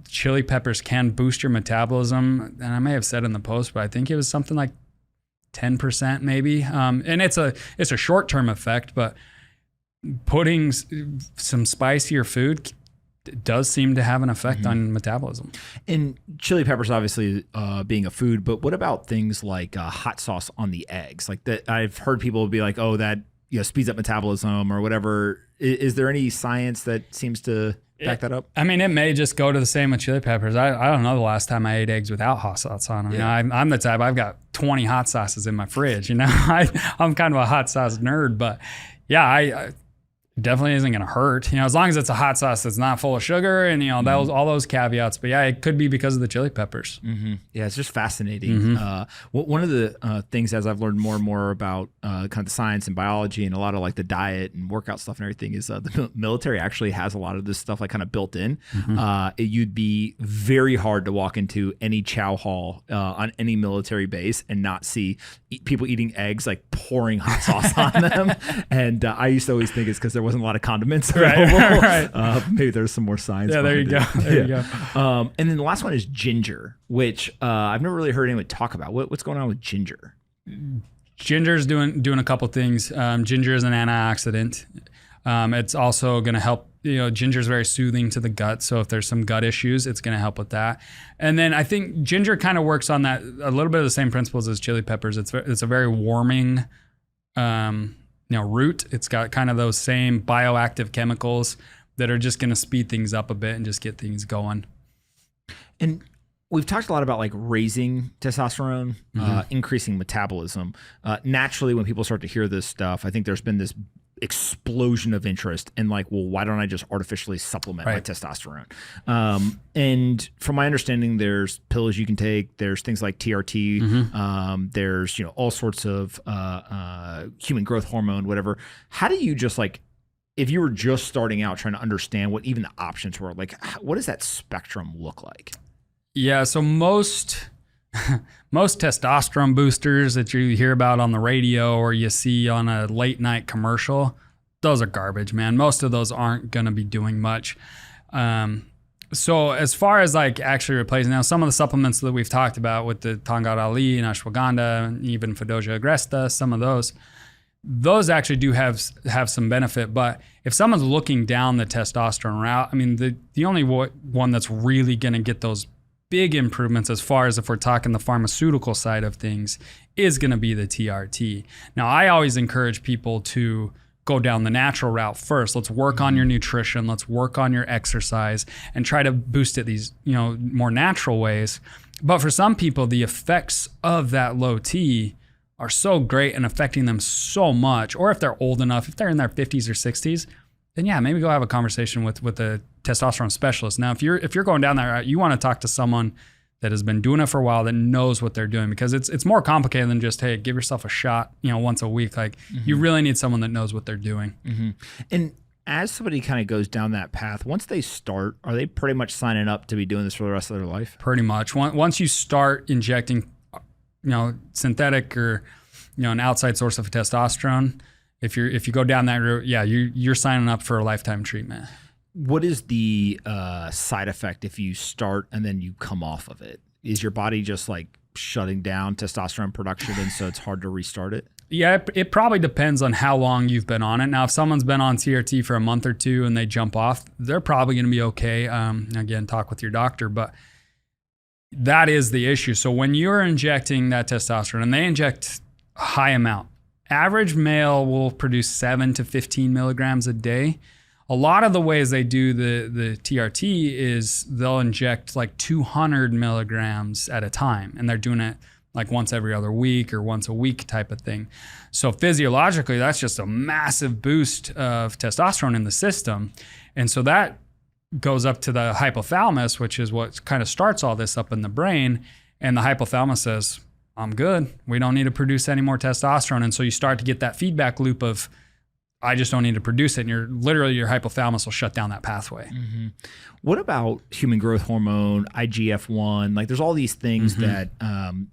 chili peppers can boost your metabolism. And I may have said in the post, but I think it was something like 10% maybe. And it's a short-term effect, but putting some spicier food does seem to have an effect on metabolism. And chili peppers, obviously, being a food, but what about things like hot sauce on the eggs? Like that, I've heard people be like, "Oh, that speeds up metabolism" or whatever. Is there any science that seems to back that up? I mean, it may just go to the same with chili peppers. I don't know the last time I ate eggs without hot sauce on them. Yeah. I'm the type, I've got 20 hot sauces in my fridge. I'm kind of a hot sauce nerd, but yeah, definitely isn't going to hurt, as long as it's a hot sauce that's not full of sugar and, all those caveats. But yeah, it could be because of the chili peppers. Yeah, it's just fascinating. One of the things as I've learned more and more about kind of the science and biology and a lot of like the diet and workout stuff and everything is the military actually has a lot of this stuff like kind of built in. You'd be very hard to walk into any chow hall on any military base and not see people eating eggs, like pouring hot sauce on them. And I used to always think it's because there wasn't a lot of condiments available. Right. Maybe there's some more science. Yeah, there you go. There you go. And then the last one is ginger, which I've never really heard anyone talk about. What's going on with ginger? Ginger's doing a couple things. Ginger is an antioxidant. It's also going to help. Ginger is very soothing to the gut. So if there's some gut issues, it's going to help with that. And then I think ginger kind of works on that a little bit of the same principles as chili peppers. It's a very warming, root. It's got kind of those same bioactive chemicals that are just going to speed things up a bit and just get things going. And we've talked a lot about like raising testosterone, increasing metabolism. Naturally, when people start to hear this stuff, I think there's been this explosion of interest in like, well, why don't I just artificially supplement my testosterone? And from my understanding, there's pills you can take. There's things like TRT. There's all sorts of human growth hormone, whatever. How do you just like, if you were just starting out trying to understand what even the options were, like what does that spectrum look like? Yeah, so most testosterone boosters that you hear about on the radio or you see on a late night commercial, those are garbage, man. Most of those aren't going to be doing much. So as far as like actually replacing, now some of the supplements that we've talked about with the Tangad Ali and Ashwagandha and even Fedosia agresta, some of those actually do have some benefit. But if someone's looking down the testosterone route, I mean, the only one that's really going to get those big improvements as far as if we're talking the pharmaceutical side of things is going to be the TRT. Now, I always encourage people to go down the natural route first. Let's work on your nutrition. Let's work on your exercise and try to boost it these, more natural ways. But for some people, the effects of that low T are so great and affecting them so much. Or if they're old enough, if they're in their 50s or 60s, then yeah, maybe go have a conversation with a testosterone specialist. Now, if you're going down that route, you want to talk to someone that has been doing it for a while, that knows what they're doing, because it's more complicated than just, hey, give yourself a shot, once a week. Like you really need someone that knows what they're doing. And as somebody kind of goes down that path, once they start, are they pretty much signing up to be doing this for the rest of their life? Pretty much. Once you start injecting, synthetic or, an outside source of testosterone, if you go down that route, yeah, you're signing up for a lifetime treatment. What is the side effect if you start and then you come off of it? Is your body just like shutting down testosterone production and so it's hard to restart it? Yeah, it probably depends on how long you've been on it. Now, if someone's been on TRT for a month or two and they jump off, they're probably going to be okay. Again, talk with your doctor, but that is the issue. So when you're injecting that testosterone, and they inject a high amount, average male will produce 7 to 15 milligrams a day. A lot of the ways they do the TRT is they'll inject like 200 milligrams at a time, and they're doing it like once every other week or once a week type of thing. So physiologically, that's just a massive boost of testosterone in the system. And so that goes up to the hypothalamus, which is what kind of starts all this up in the brain. And the hypothalamus says, I'm good. We don't need to produce any more testosterone. And so you start to get that feedback loop of, I just don't need to produce it. And your hypothalamus will shut down that pathway. What about human growth hormone, IGF-1? Like there's all these things that,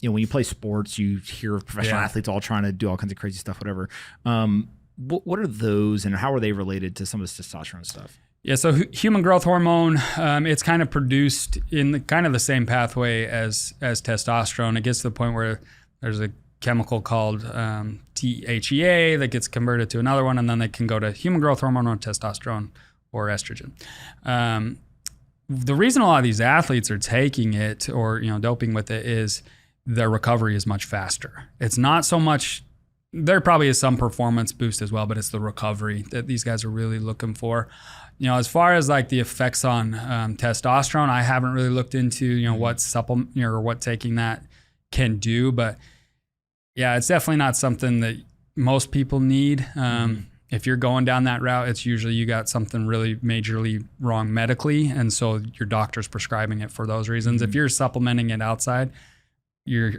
when you play sports, you hear of professional athletes all trying to do all kinds of crazy stuff, whatever. What are those and how are they related to some of this testosterone stuff? Yeah, so human growth hormone, it's kind of produced in kind of the same pathway as testosterone. It gets to the point where there's a chemical called DHEA that gets converted to another one, and then they can go to human growth hormone or testosterone or estrogen. The reason a lot of these athletes are taking it or doping with it is their recovery is much faster. It's not so much, there probably is some performance boost as well, but it's the recovery that these guys are really looking for. As far as like the effects on testosterone, I haven't really looked into what supplement or what taking that can do, but yeah, it's definitely not something that most people need. if you're going down that route, it's usually you got something really majorly wrong medically, and so your doctor's prescribing it for those reasons. If you're supplementing it outside,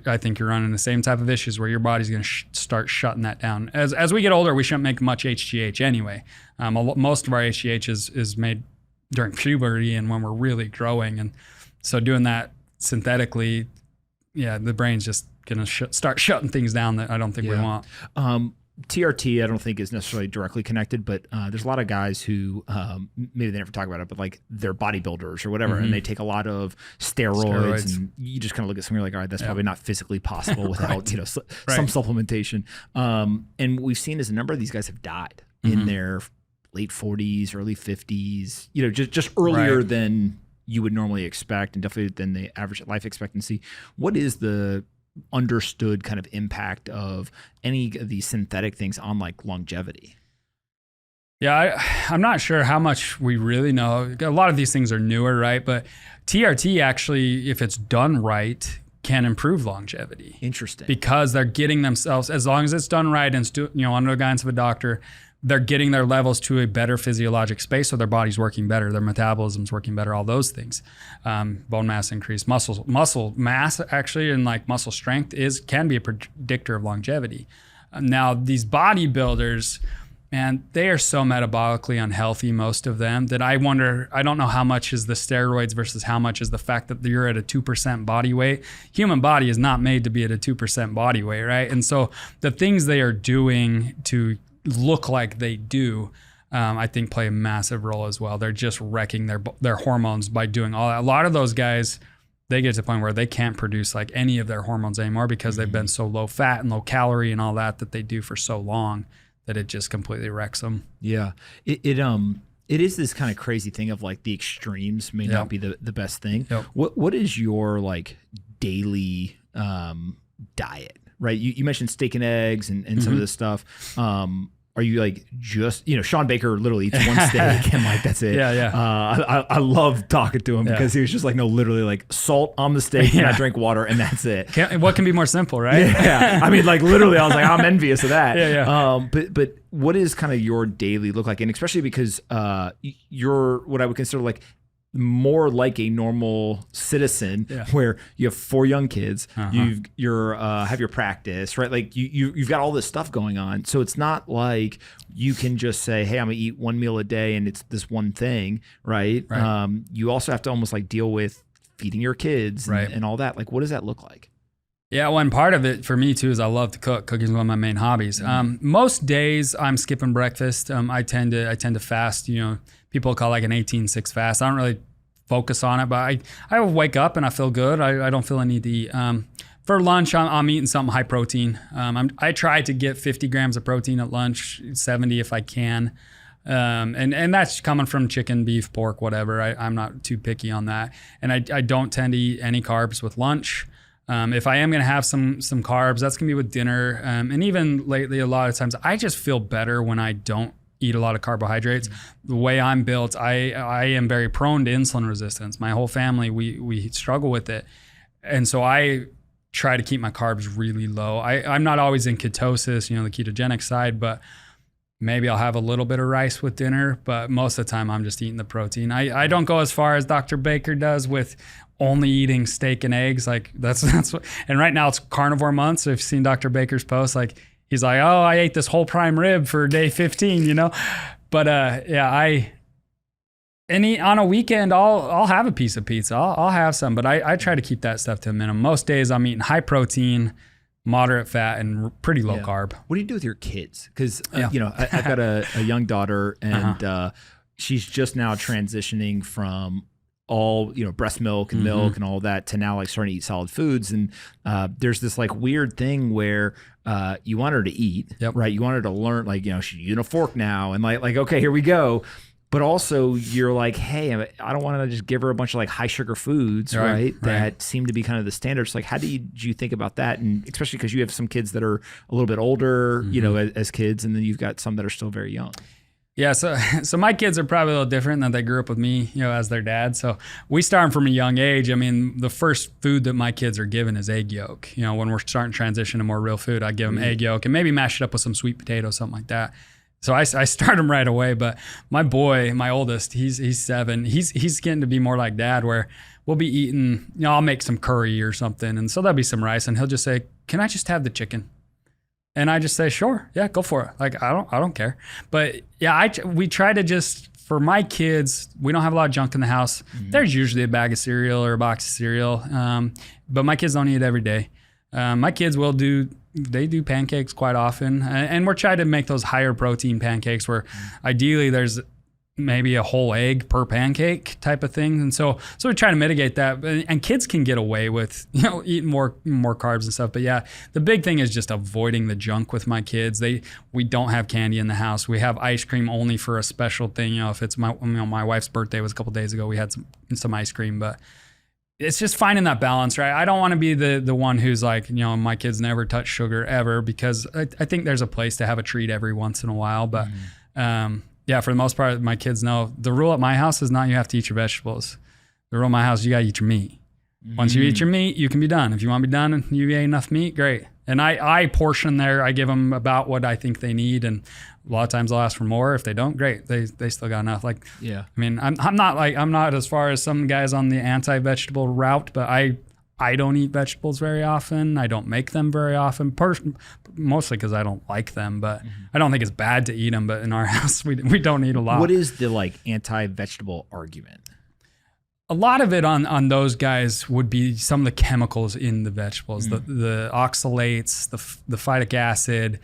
I think you're running the same type of issues where your body's going to start shutting that down. As we get older, we shouldn't make much HGH anyway. Most of our HGH is made during puberty and when we're really growing, and so doing that synthetically, the brain's just going to start shutting things down that I don't think we want. TRT, I don't think is necessarily directly connected, but there's a lot of guys who maybe they never talk about it, but like they're bodybuilders or whatever, and they take a lot of steroids. And you just kind of look at something you're like, all right, that's probably not physically possible without some supplementation. And we've seen as a number of these guys have died in their late 40s, early 50s, just earlier than you would normally expect, and definitely than the average life expectancy. What is the understood kind of impact of any of these synthetic things on like longevity? I'm not sure how much we really know. A lot of these things are newer, right? But TRT actually, if it's done right, can improve longevity. Interesting. Because they're getting themselves, as long as it's done right and under the guidance of a doctor, they're getting their levels to a better physiologic space, so their body's working better, their metabolism's working better, all those things. Bone mass increase, muscle mass actually, and like muscle strength can be a predictor of longevity. Now these bodybuilders, man, they are so metabolically unhealthy, most of them, that I wonder, I don't know how much is the steroids versus how much is the fact that you're at a 2% body weight. Human body is not made to be at a 2% body weight, right? And so the things they are doing to look like they do, I think play a massive role as well. They're just wrecking their hormones by doing all that. A lot of those guys, they get to the point where they can't produce like any of their hormones anymore because they've been so low fat and low calorie and all that they do for so long that it just completely wrecks them. Yeah. It is this kind of crazy thing of like the extremes may not be the best thing. What is your like daily diet? Right. You mentioned steak and eggs and some of this stuff. Are you like just, Sean Baker literally eats one steak and like, that's it. I love talking to him because he was just like, no, literally like salt on the steak and I drink water and that's it. What can be more simple, right? I mean, like literally I was like, I'm envious of that. But what is kind of your daily look like? And especially because you're what I would consider like more like a normal citizen where you have 4 young kids, you're have your practice, right? Like you've got all this stuff going on. So it's not like you can just say, hey, I'm gonna eat one meal a day and it's this one thing, right? You also have to almost like deal with feeding your kids and all that. Like, what does that look like? Yeah, one part of it for me too is I love to cook. Cooking is one of my main hobbies. Most days I'm skipping breakfast. I tend to fast. People call it like an 18-6 fast. I don't really focus on it, but I wake up and I feel good. I don't feel a need to eat. For lunch, I'm eating something high protein. I try to get 50 grams of protein at lunch, 70 if I can. And that's coming from chicken, beef, pork, whatever. I'm not too picky on that. And I don't tend to eat any carbs with lunch. If I am going to have some carbs, that's going to be with dinner. And even lately, a lot of times, I just feel better when I don't eat a lot of carbohydrates. The way I'm built, I am very prone to insulin resistance. My whole family, we struggle with it. And so I try to keep my carbs really low. I'm not always in ketosis, the ketogenic side, but maybe I'll have a little bit of rice with dinner, but most of the time I'm just eating the protein. I don't go as far as Dr. Baker does with only eating steak and eggs. Like that's what, and right now it's carnivore month. So if you've seen Dr. Baker's post, like he's like, oh, I ate this whole prime rib for day 15, but on a weekend, I'll have a piece of pizza. I'll have some, but I try to keep that stuff to a minimum. Most days I'm eating high protein, moderate fat, and pretty low carb. What do you do with your kids? Because, I've got a young daughter and she's just now transitioning from all, breast milk and milk and all that to now like starting to eat solid foods. And there's this like weird thing where you want her to eat, right? You want her to learn, like, she's using a fork now and like, okay, here we go. But also you're like, hey, I don't want to just give her a bunch of like high sugar foods, right? That seem to be kind of the standards. Like, how do you think about that? And especially because you have some kids that are a little bit older, as kids, and then you've got some that are still very young. Yeah, so my kids are probably a little different than they grew up with me, as their dad. So we start them from a young age. I mean, the first food that my kids are given is egg yolk. When we're starting to transition to more real food, I give them egg yolk and maybe mash it up with some sweet potato, something like that. So I start him right away. But my boy, my oldest, he's 7. He's getting to be more like dad, where we'll be eating, I'll make some curry or something. And so there'll be some rice and he'll just say, can I just have the chicken? And I just say, sure. Yeah, go for it. Like, I don't care. But yeah, we try to just, for my kids, we don't have a lot of junk in the house. There's usually a bag of cereal or a box of cereal. But my kids don't eat it every day. My kids they do pancakes quite often. And we're trying to make those higher protein pancakes where ideally there's maybe a whole egg per pancake type of thing. And so we try to mitigate that. And kids can get away with, eating more carbs and stuff. But yeah, the big thing is just avoiding the junk with my kids. We don't have candy in the house. We have ice cream only for a special thing. If it's my wife's birthday was a couple days ago, we had some ice cream, but it's just finding that balance, right? I don't want to be the one who's like, my kids never touch sugar ever, because I think there's a place to have a treat every once in a while. But yeah, for the most part, my kids know the rule at my house is not you have to eat your vegetables. The rule at my house, you got to eat your meat. Once you eat your meat, you can be done. If you want to be done and you ate enough meat, great. And I portion there. I give them about what I think they need, and a lot of times I'll ask for more. If they don't, great. They still got enough. Like, yeah. I mean, I'm not as far as some guys on the anti-vegetable route, but I don't eat vegetables very often. I don't make them very often, mostly because I don't like them. But I don't think it's bad to eat them. But in our house, we don't eat a lot. What is the anti-vegetable argument? A lot of it on those guys would be some of the chemicals in the vegetables, the oxalates, the phytic acid,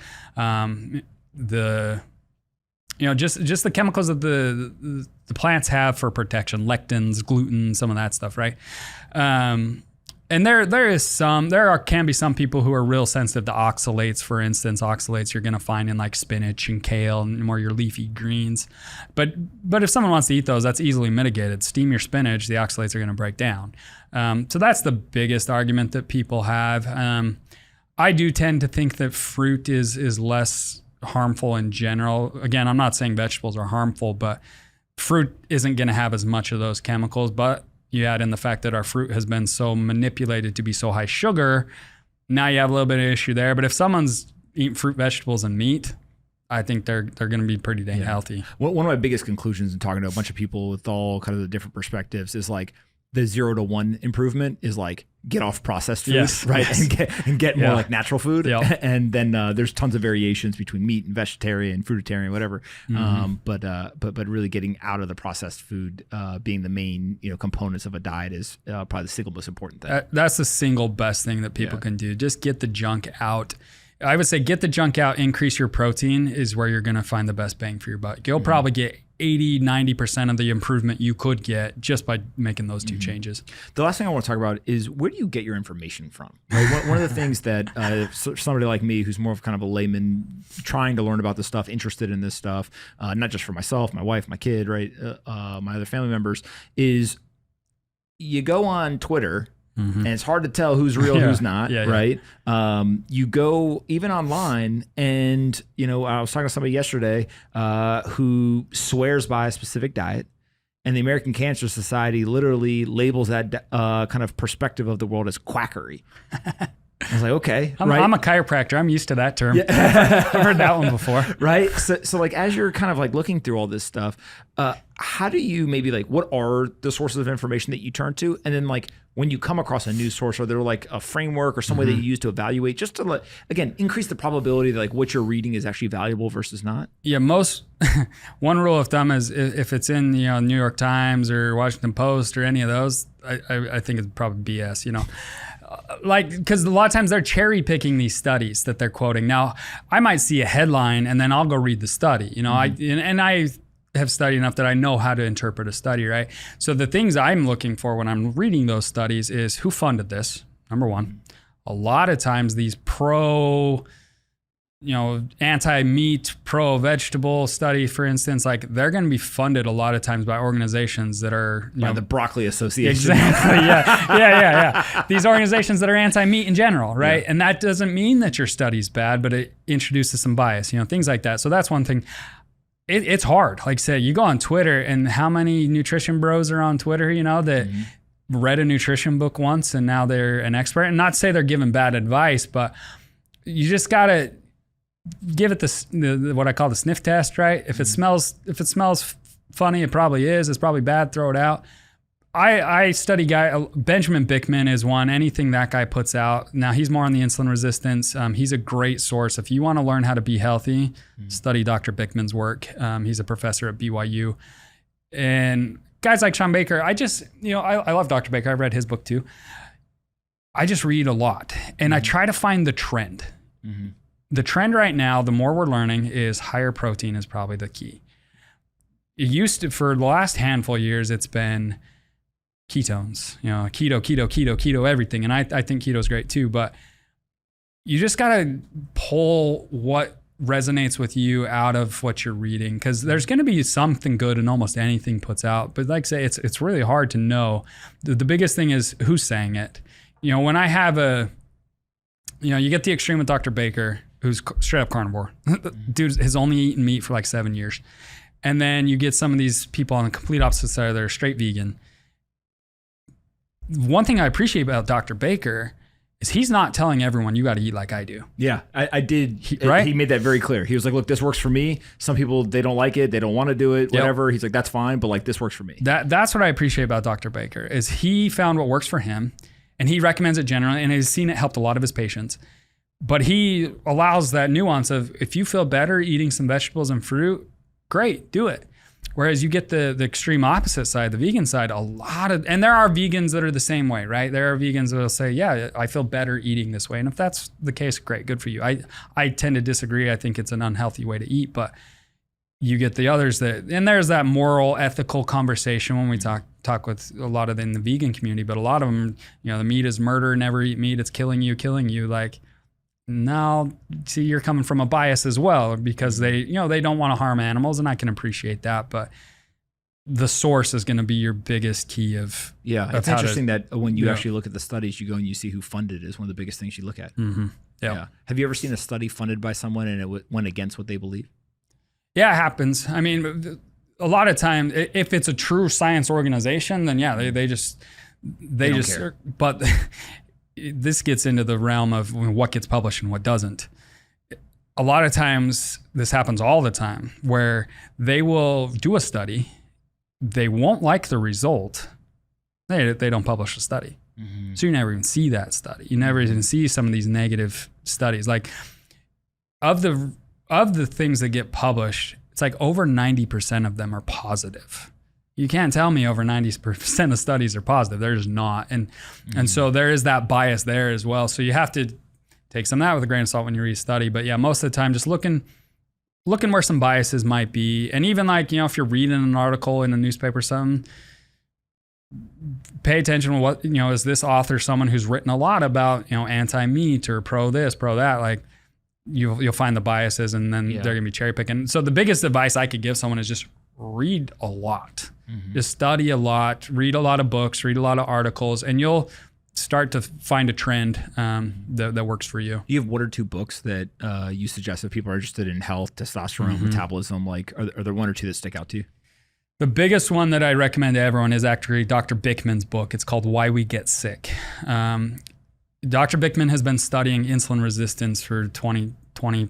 just the chemicals that the plants have for protection, lectins, gluten, some of that stuff, right? And there can be some people who are real sensitive to oxalates. For instance, oxalates you're going to find in like spinach and kale and more your leafy greens. But if someone wants to eat those, that's easily mitigated. Steam your spinach, the oxalates are going to break down. So that's the biggest argument that people have. I do tend to think that fruit is less harmful in general. Again, I'm not saying vegetables are harmful, but fruit isn't going to have as much of those chemicals. But you add in the fact that our fruit has been so manipulated to be so high sugar, now you have a little bit of issue there. But if someone's eating fruit, vegetables, and meat, I think they're going to be pretty dang healthy. One of my biggest conclusions in talking to a bunch of people with all kind of the different perspectives is like the 0 to 1 improvement is like get off processed food, right? Yes. And get more like natural food. Yep. And then there's tons of variations between meat and vegetarian, fruitarian, whatever. But really getting out of the processed food being the main components of a diet is probably the single most important thing. That's the single best thing that people can do. Just get the junk out. I would say get the junk out, increase your protein is where you're going to find the best bang for your buck. You'll probably get 80-90% of the improvement you could get just by making those two changes. The last thing I want to talk about is where do you get your information from? Right? One of the things that somebody like me who's more of kind of a layman trying to learn about this stuff, interested in this stuff, not just for myself, my wife, my kid, right, my other family members, is you go on Twitter and it's hard to tell who's real, who's not, right? You go even online and, I was talking to somebody yesterday who swears by a specific diet, and the American Cancer Society literally labels that kind of perspective of the world as quackery. I was like, okay. I'm a chiropractor. I'm used to that term. Yeah. I've heard that one before. Right? So like as you're kind of like looking through all this stuff, how do you maybe like, what are the sources of information that you turn to? And then like when you come across a news source, are there like a framework or some way that you use to evaluate just to again, increase the probability that like what you're reading is actually valuable versus not? Yeah, one rule of thumb is if it's in New York Times or Washington Post or any of those, I think it's probably BS, because a lot of times they're cherry picking these studies that they're quoting. Now, I might see a headline and then I'll go read the study. I have studied enough that I know how to interpret a study, right? So the things I'm looking for when I'm reading those studies is who funded this, number one. A lot of times these anti-meat, pro-vegetable study, for instance, like they're going to be funded a lot of times by organizations that are by the Broccoli Association. Exactly. Yeah. These organizations that are anti-meat in general, right? Yeah. And that doesn't mean that your study's bad, but it introduces some bias, things like that. So that's one thing. It's hard. Like I said, you go on Twitter, and how many nutrition bros are on Twitter, that read a nutrition book once and now they're an expert. And not to say they're giving bad advice, but you just got to give it the what I call the sniff test, right? If it smells funny, it probably is. It's probably bad. Throw it out. I study Benjamin Bickman is one. Anything that guy puts out. Now he's more on the insulin resistance. He's a great source. If you want to learn how to be healthy, study Dr. Bickman's work. He's a professor at BYU. And guys like Sean Baker, I love Dr. Baker. I've read his book too. I just read a lot and I try to find the trend. The trend right now, the more we're learning, is higher protein is probably the key. It used to, for the last handful of years, it's been ketones, keto, everything. And I think keto is great too, but you just got to pull what resonates with you out of what you're reading, because there's going to be something good in almost anything puts out. But like I say, it's really hard to know. The biggest thing is who's saying it. When I have you get the extreme with Dr. Baker, who's straight up carnivore. Dude has only eaten meat for like 7 years. And then you get some of these people on the complete opposite side that are straight vegan. One thing I appreciate about Dr. Baker is he's not telling everyone you got to eat like I do. Yeah, I did. Right? He made that very clear. He was like, look, this works for me. Some people, they don't like it. They don't want to do it, whatever. Yep. He's like, that's fine, but like this works for me. That's what I appreciate about Dr. Baker is he found what works for him and he recommends it generally and he's seen it helped a lot of his patients. But he allows that nuance of if you feel better eating some vegetables and fruit, great, do it. Whereas you get the extreme opposite side, the vegan side, and there are vegans that are the same way, right? There are vegans that will say, yeah, I feel better eating this way. And if that's the case, great, good for you. I tend to disagree. I think it's an unhealthy way to eat, but you get the others and there's that moral, ethical conversation when we talk with a lot of in the vegan community, but a lot of them, the meat is murder, never eat meat, it's killing you. Like, no, see, you're coming from a bias as well because they don't want to harm animals, and I can appreciate that. But the source is going to be your biggest key of It's interesting that when you actually look at the studies, you go and you see who funded it is one of the biggest things you look at. Yeah. Have you ever seen a study funded by someone and it went against what they believe? Yeah, it happens. I mean, a lot of time, if it's a true science organization, then they just care. But this gets into the realm of what gets published and what doesn't. A lot of times, this happens all the time, where they will do a study, they won't like the result, they don't publish the study. So you never even see that study. You never even see some of these negative studies. Like of the things that get published, it's like over 90% of them are positive. You can't tell me over 90% of studies are positive. They're just not. And so there is that bias there as well. So you have to take some of that with a grain of salt when you read a study. But yeah, most of the time, just looking where some biases might be. And even like, if you're reading an article in a newspaper or something, pay attention to what, is this author someone who's written a lot about, anti-meat or pro this, pro that, like you'll find the biases and then they're gonna be cherry picking. So the biggest advice I could give someone is just read a lot. Just study a lot, read a lot of books, read a lot of articles, and you'll start to find a trend that works for you. Do you have one or two books that you suggest if people are interested in health, testosterone, metabolism? Like, are there one or two that stick out to you? The biggest one that I recommend to everyone is actually Dr. Bickman's book. It's called Why We Get Sick. Dr. Bickman has been studying insulin resistance for 20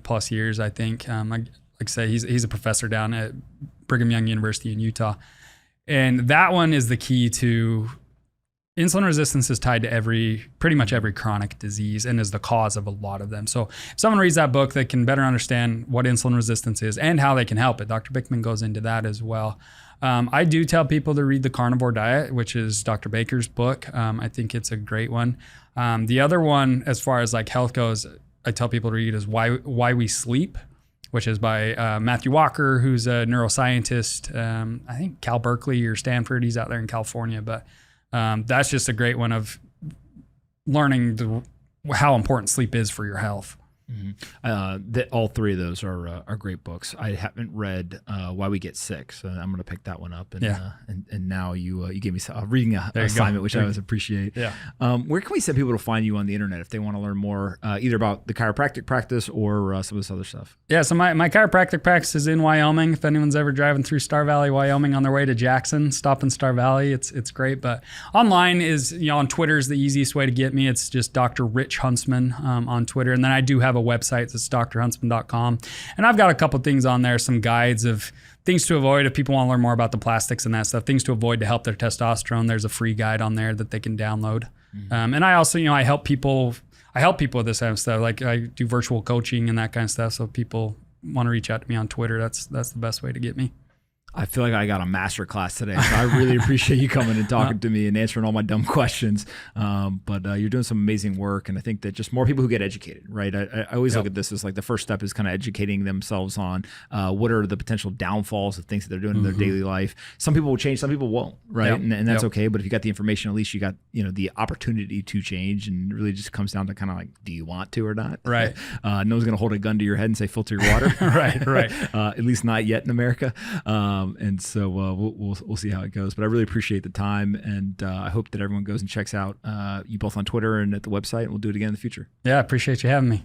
plus years, I think. Like I say, he's a professor down at Brigham Young University in Utah. And that one is the key to insulin resistance is tied to pretty much every chronic disease and is the cause of a lot of them. So if someone reads that book, they can better understand what insulin resistance is and how they can help it. Dr. Bickman goes into that as well. I do tell people to read The Carnivore Diet, which is Dr. Baker's book. I think it's a great one. The other one, as far as like health goes, I tell people to read is Why We Sleep, which is by Matthew Walker, who's a neuroscientist. I think Cal Berkeley or Stanford. He's out there in California. But that's just a great one of learning how important sleep is for your health. All three of those are great books. I haven't read Why We Get Sick, so I'm going to pick that one up. And now you gave me a reading assignment, which I always appreciate. Yeah. Where can we send people to find you on the internet if they want to learn more, either about the chiropractic practice or some of this other stuff? Yeah. So my chiropractic practice is in Wyoming. If anyone's ever driving through Star Valley, Wyoming, on their way to Jackson, stop in Star Valley. It's great. But online is on Twitter is the easiest way to get me. It's just Dr. Rich Huntsman on Twitter, and then I do have a website. It's drhuntsman.com. And I've got a couple things on there, some guides of things to avoid if people want to learn more about the plastics and that stuff, things to avoid to help their testosterone. There's a free guide on there that they can download. And I also, I help people with this kind of stuff. Like I do virtual coaching and that kind of stuff. So people want to reach out to me on Twitter. That's the best way to get me. I feel like I got a master class today. So I really appreciate you coming and talking to me and answering all my dumb questions. But you're doing some amazing work. And I think that just more people who get educated, right? I always look at this as like the first step is kind of educating themselves on what are the potential downfalls of things that they're doing in their daily life. Some people will change, some people won't, right? And that's okay. But if you got the information, at least you got, the opportunity to change, and really just comes down to kind of like, do you want to or not? Right. No one's going to hold a gun to your head and say, filter your water. Right. At least not yet in America. And so we'll see how it goes. But I really appreciate the time, and I hope that everyone goes and checks out you both on Twitter and at the website, and we'll do it again in the future. Yeah, I appreciate you having me.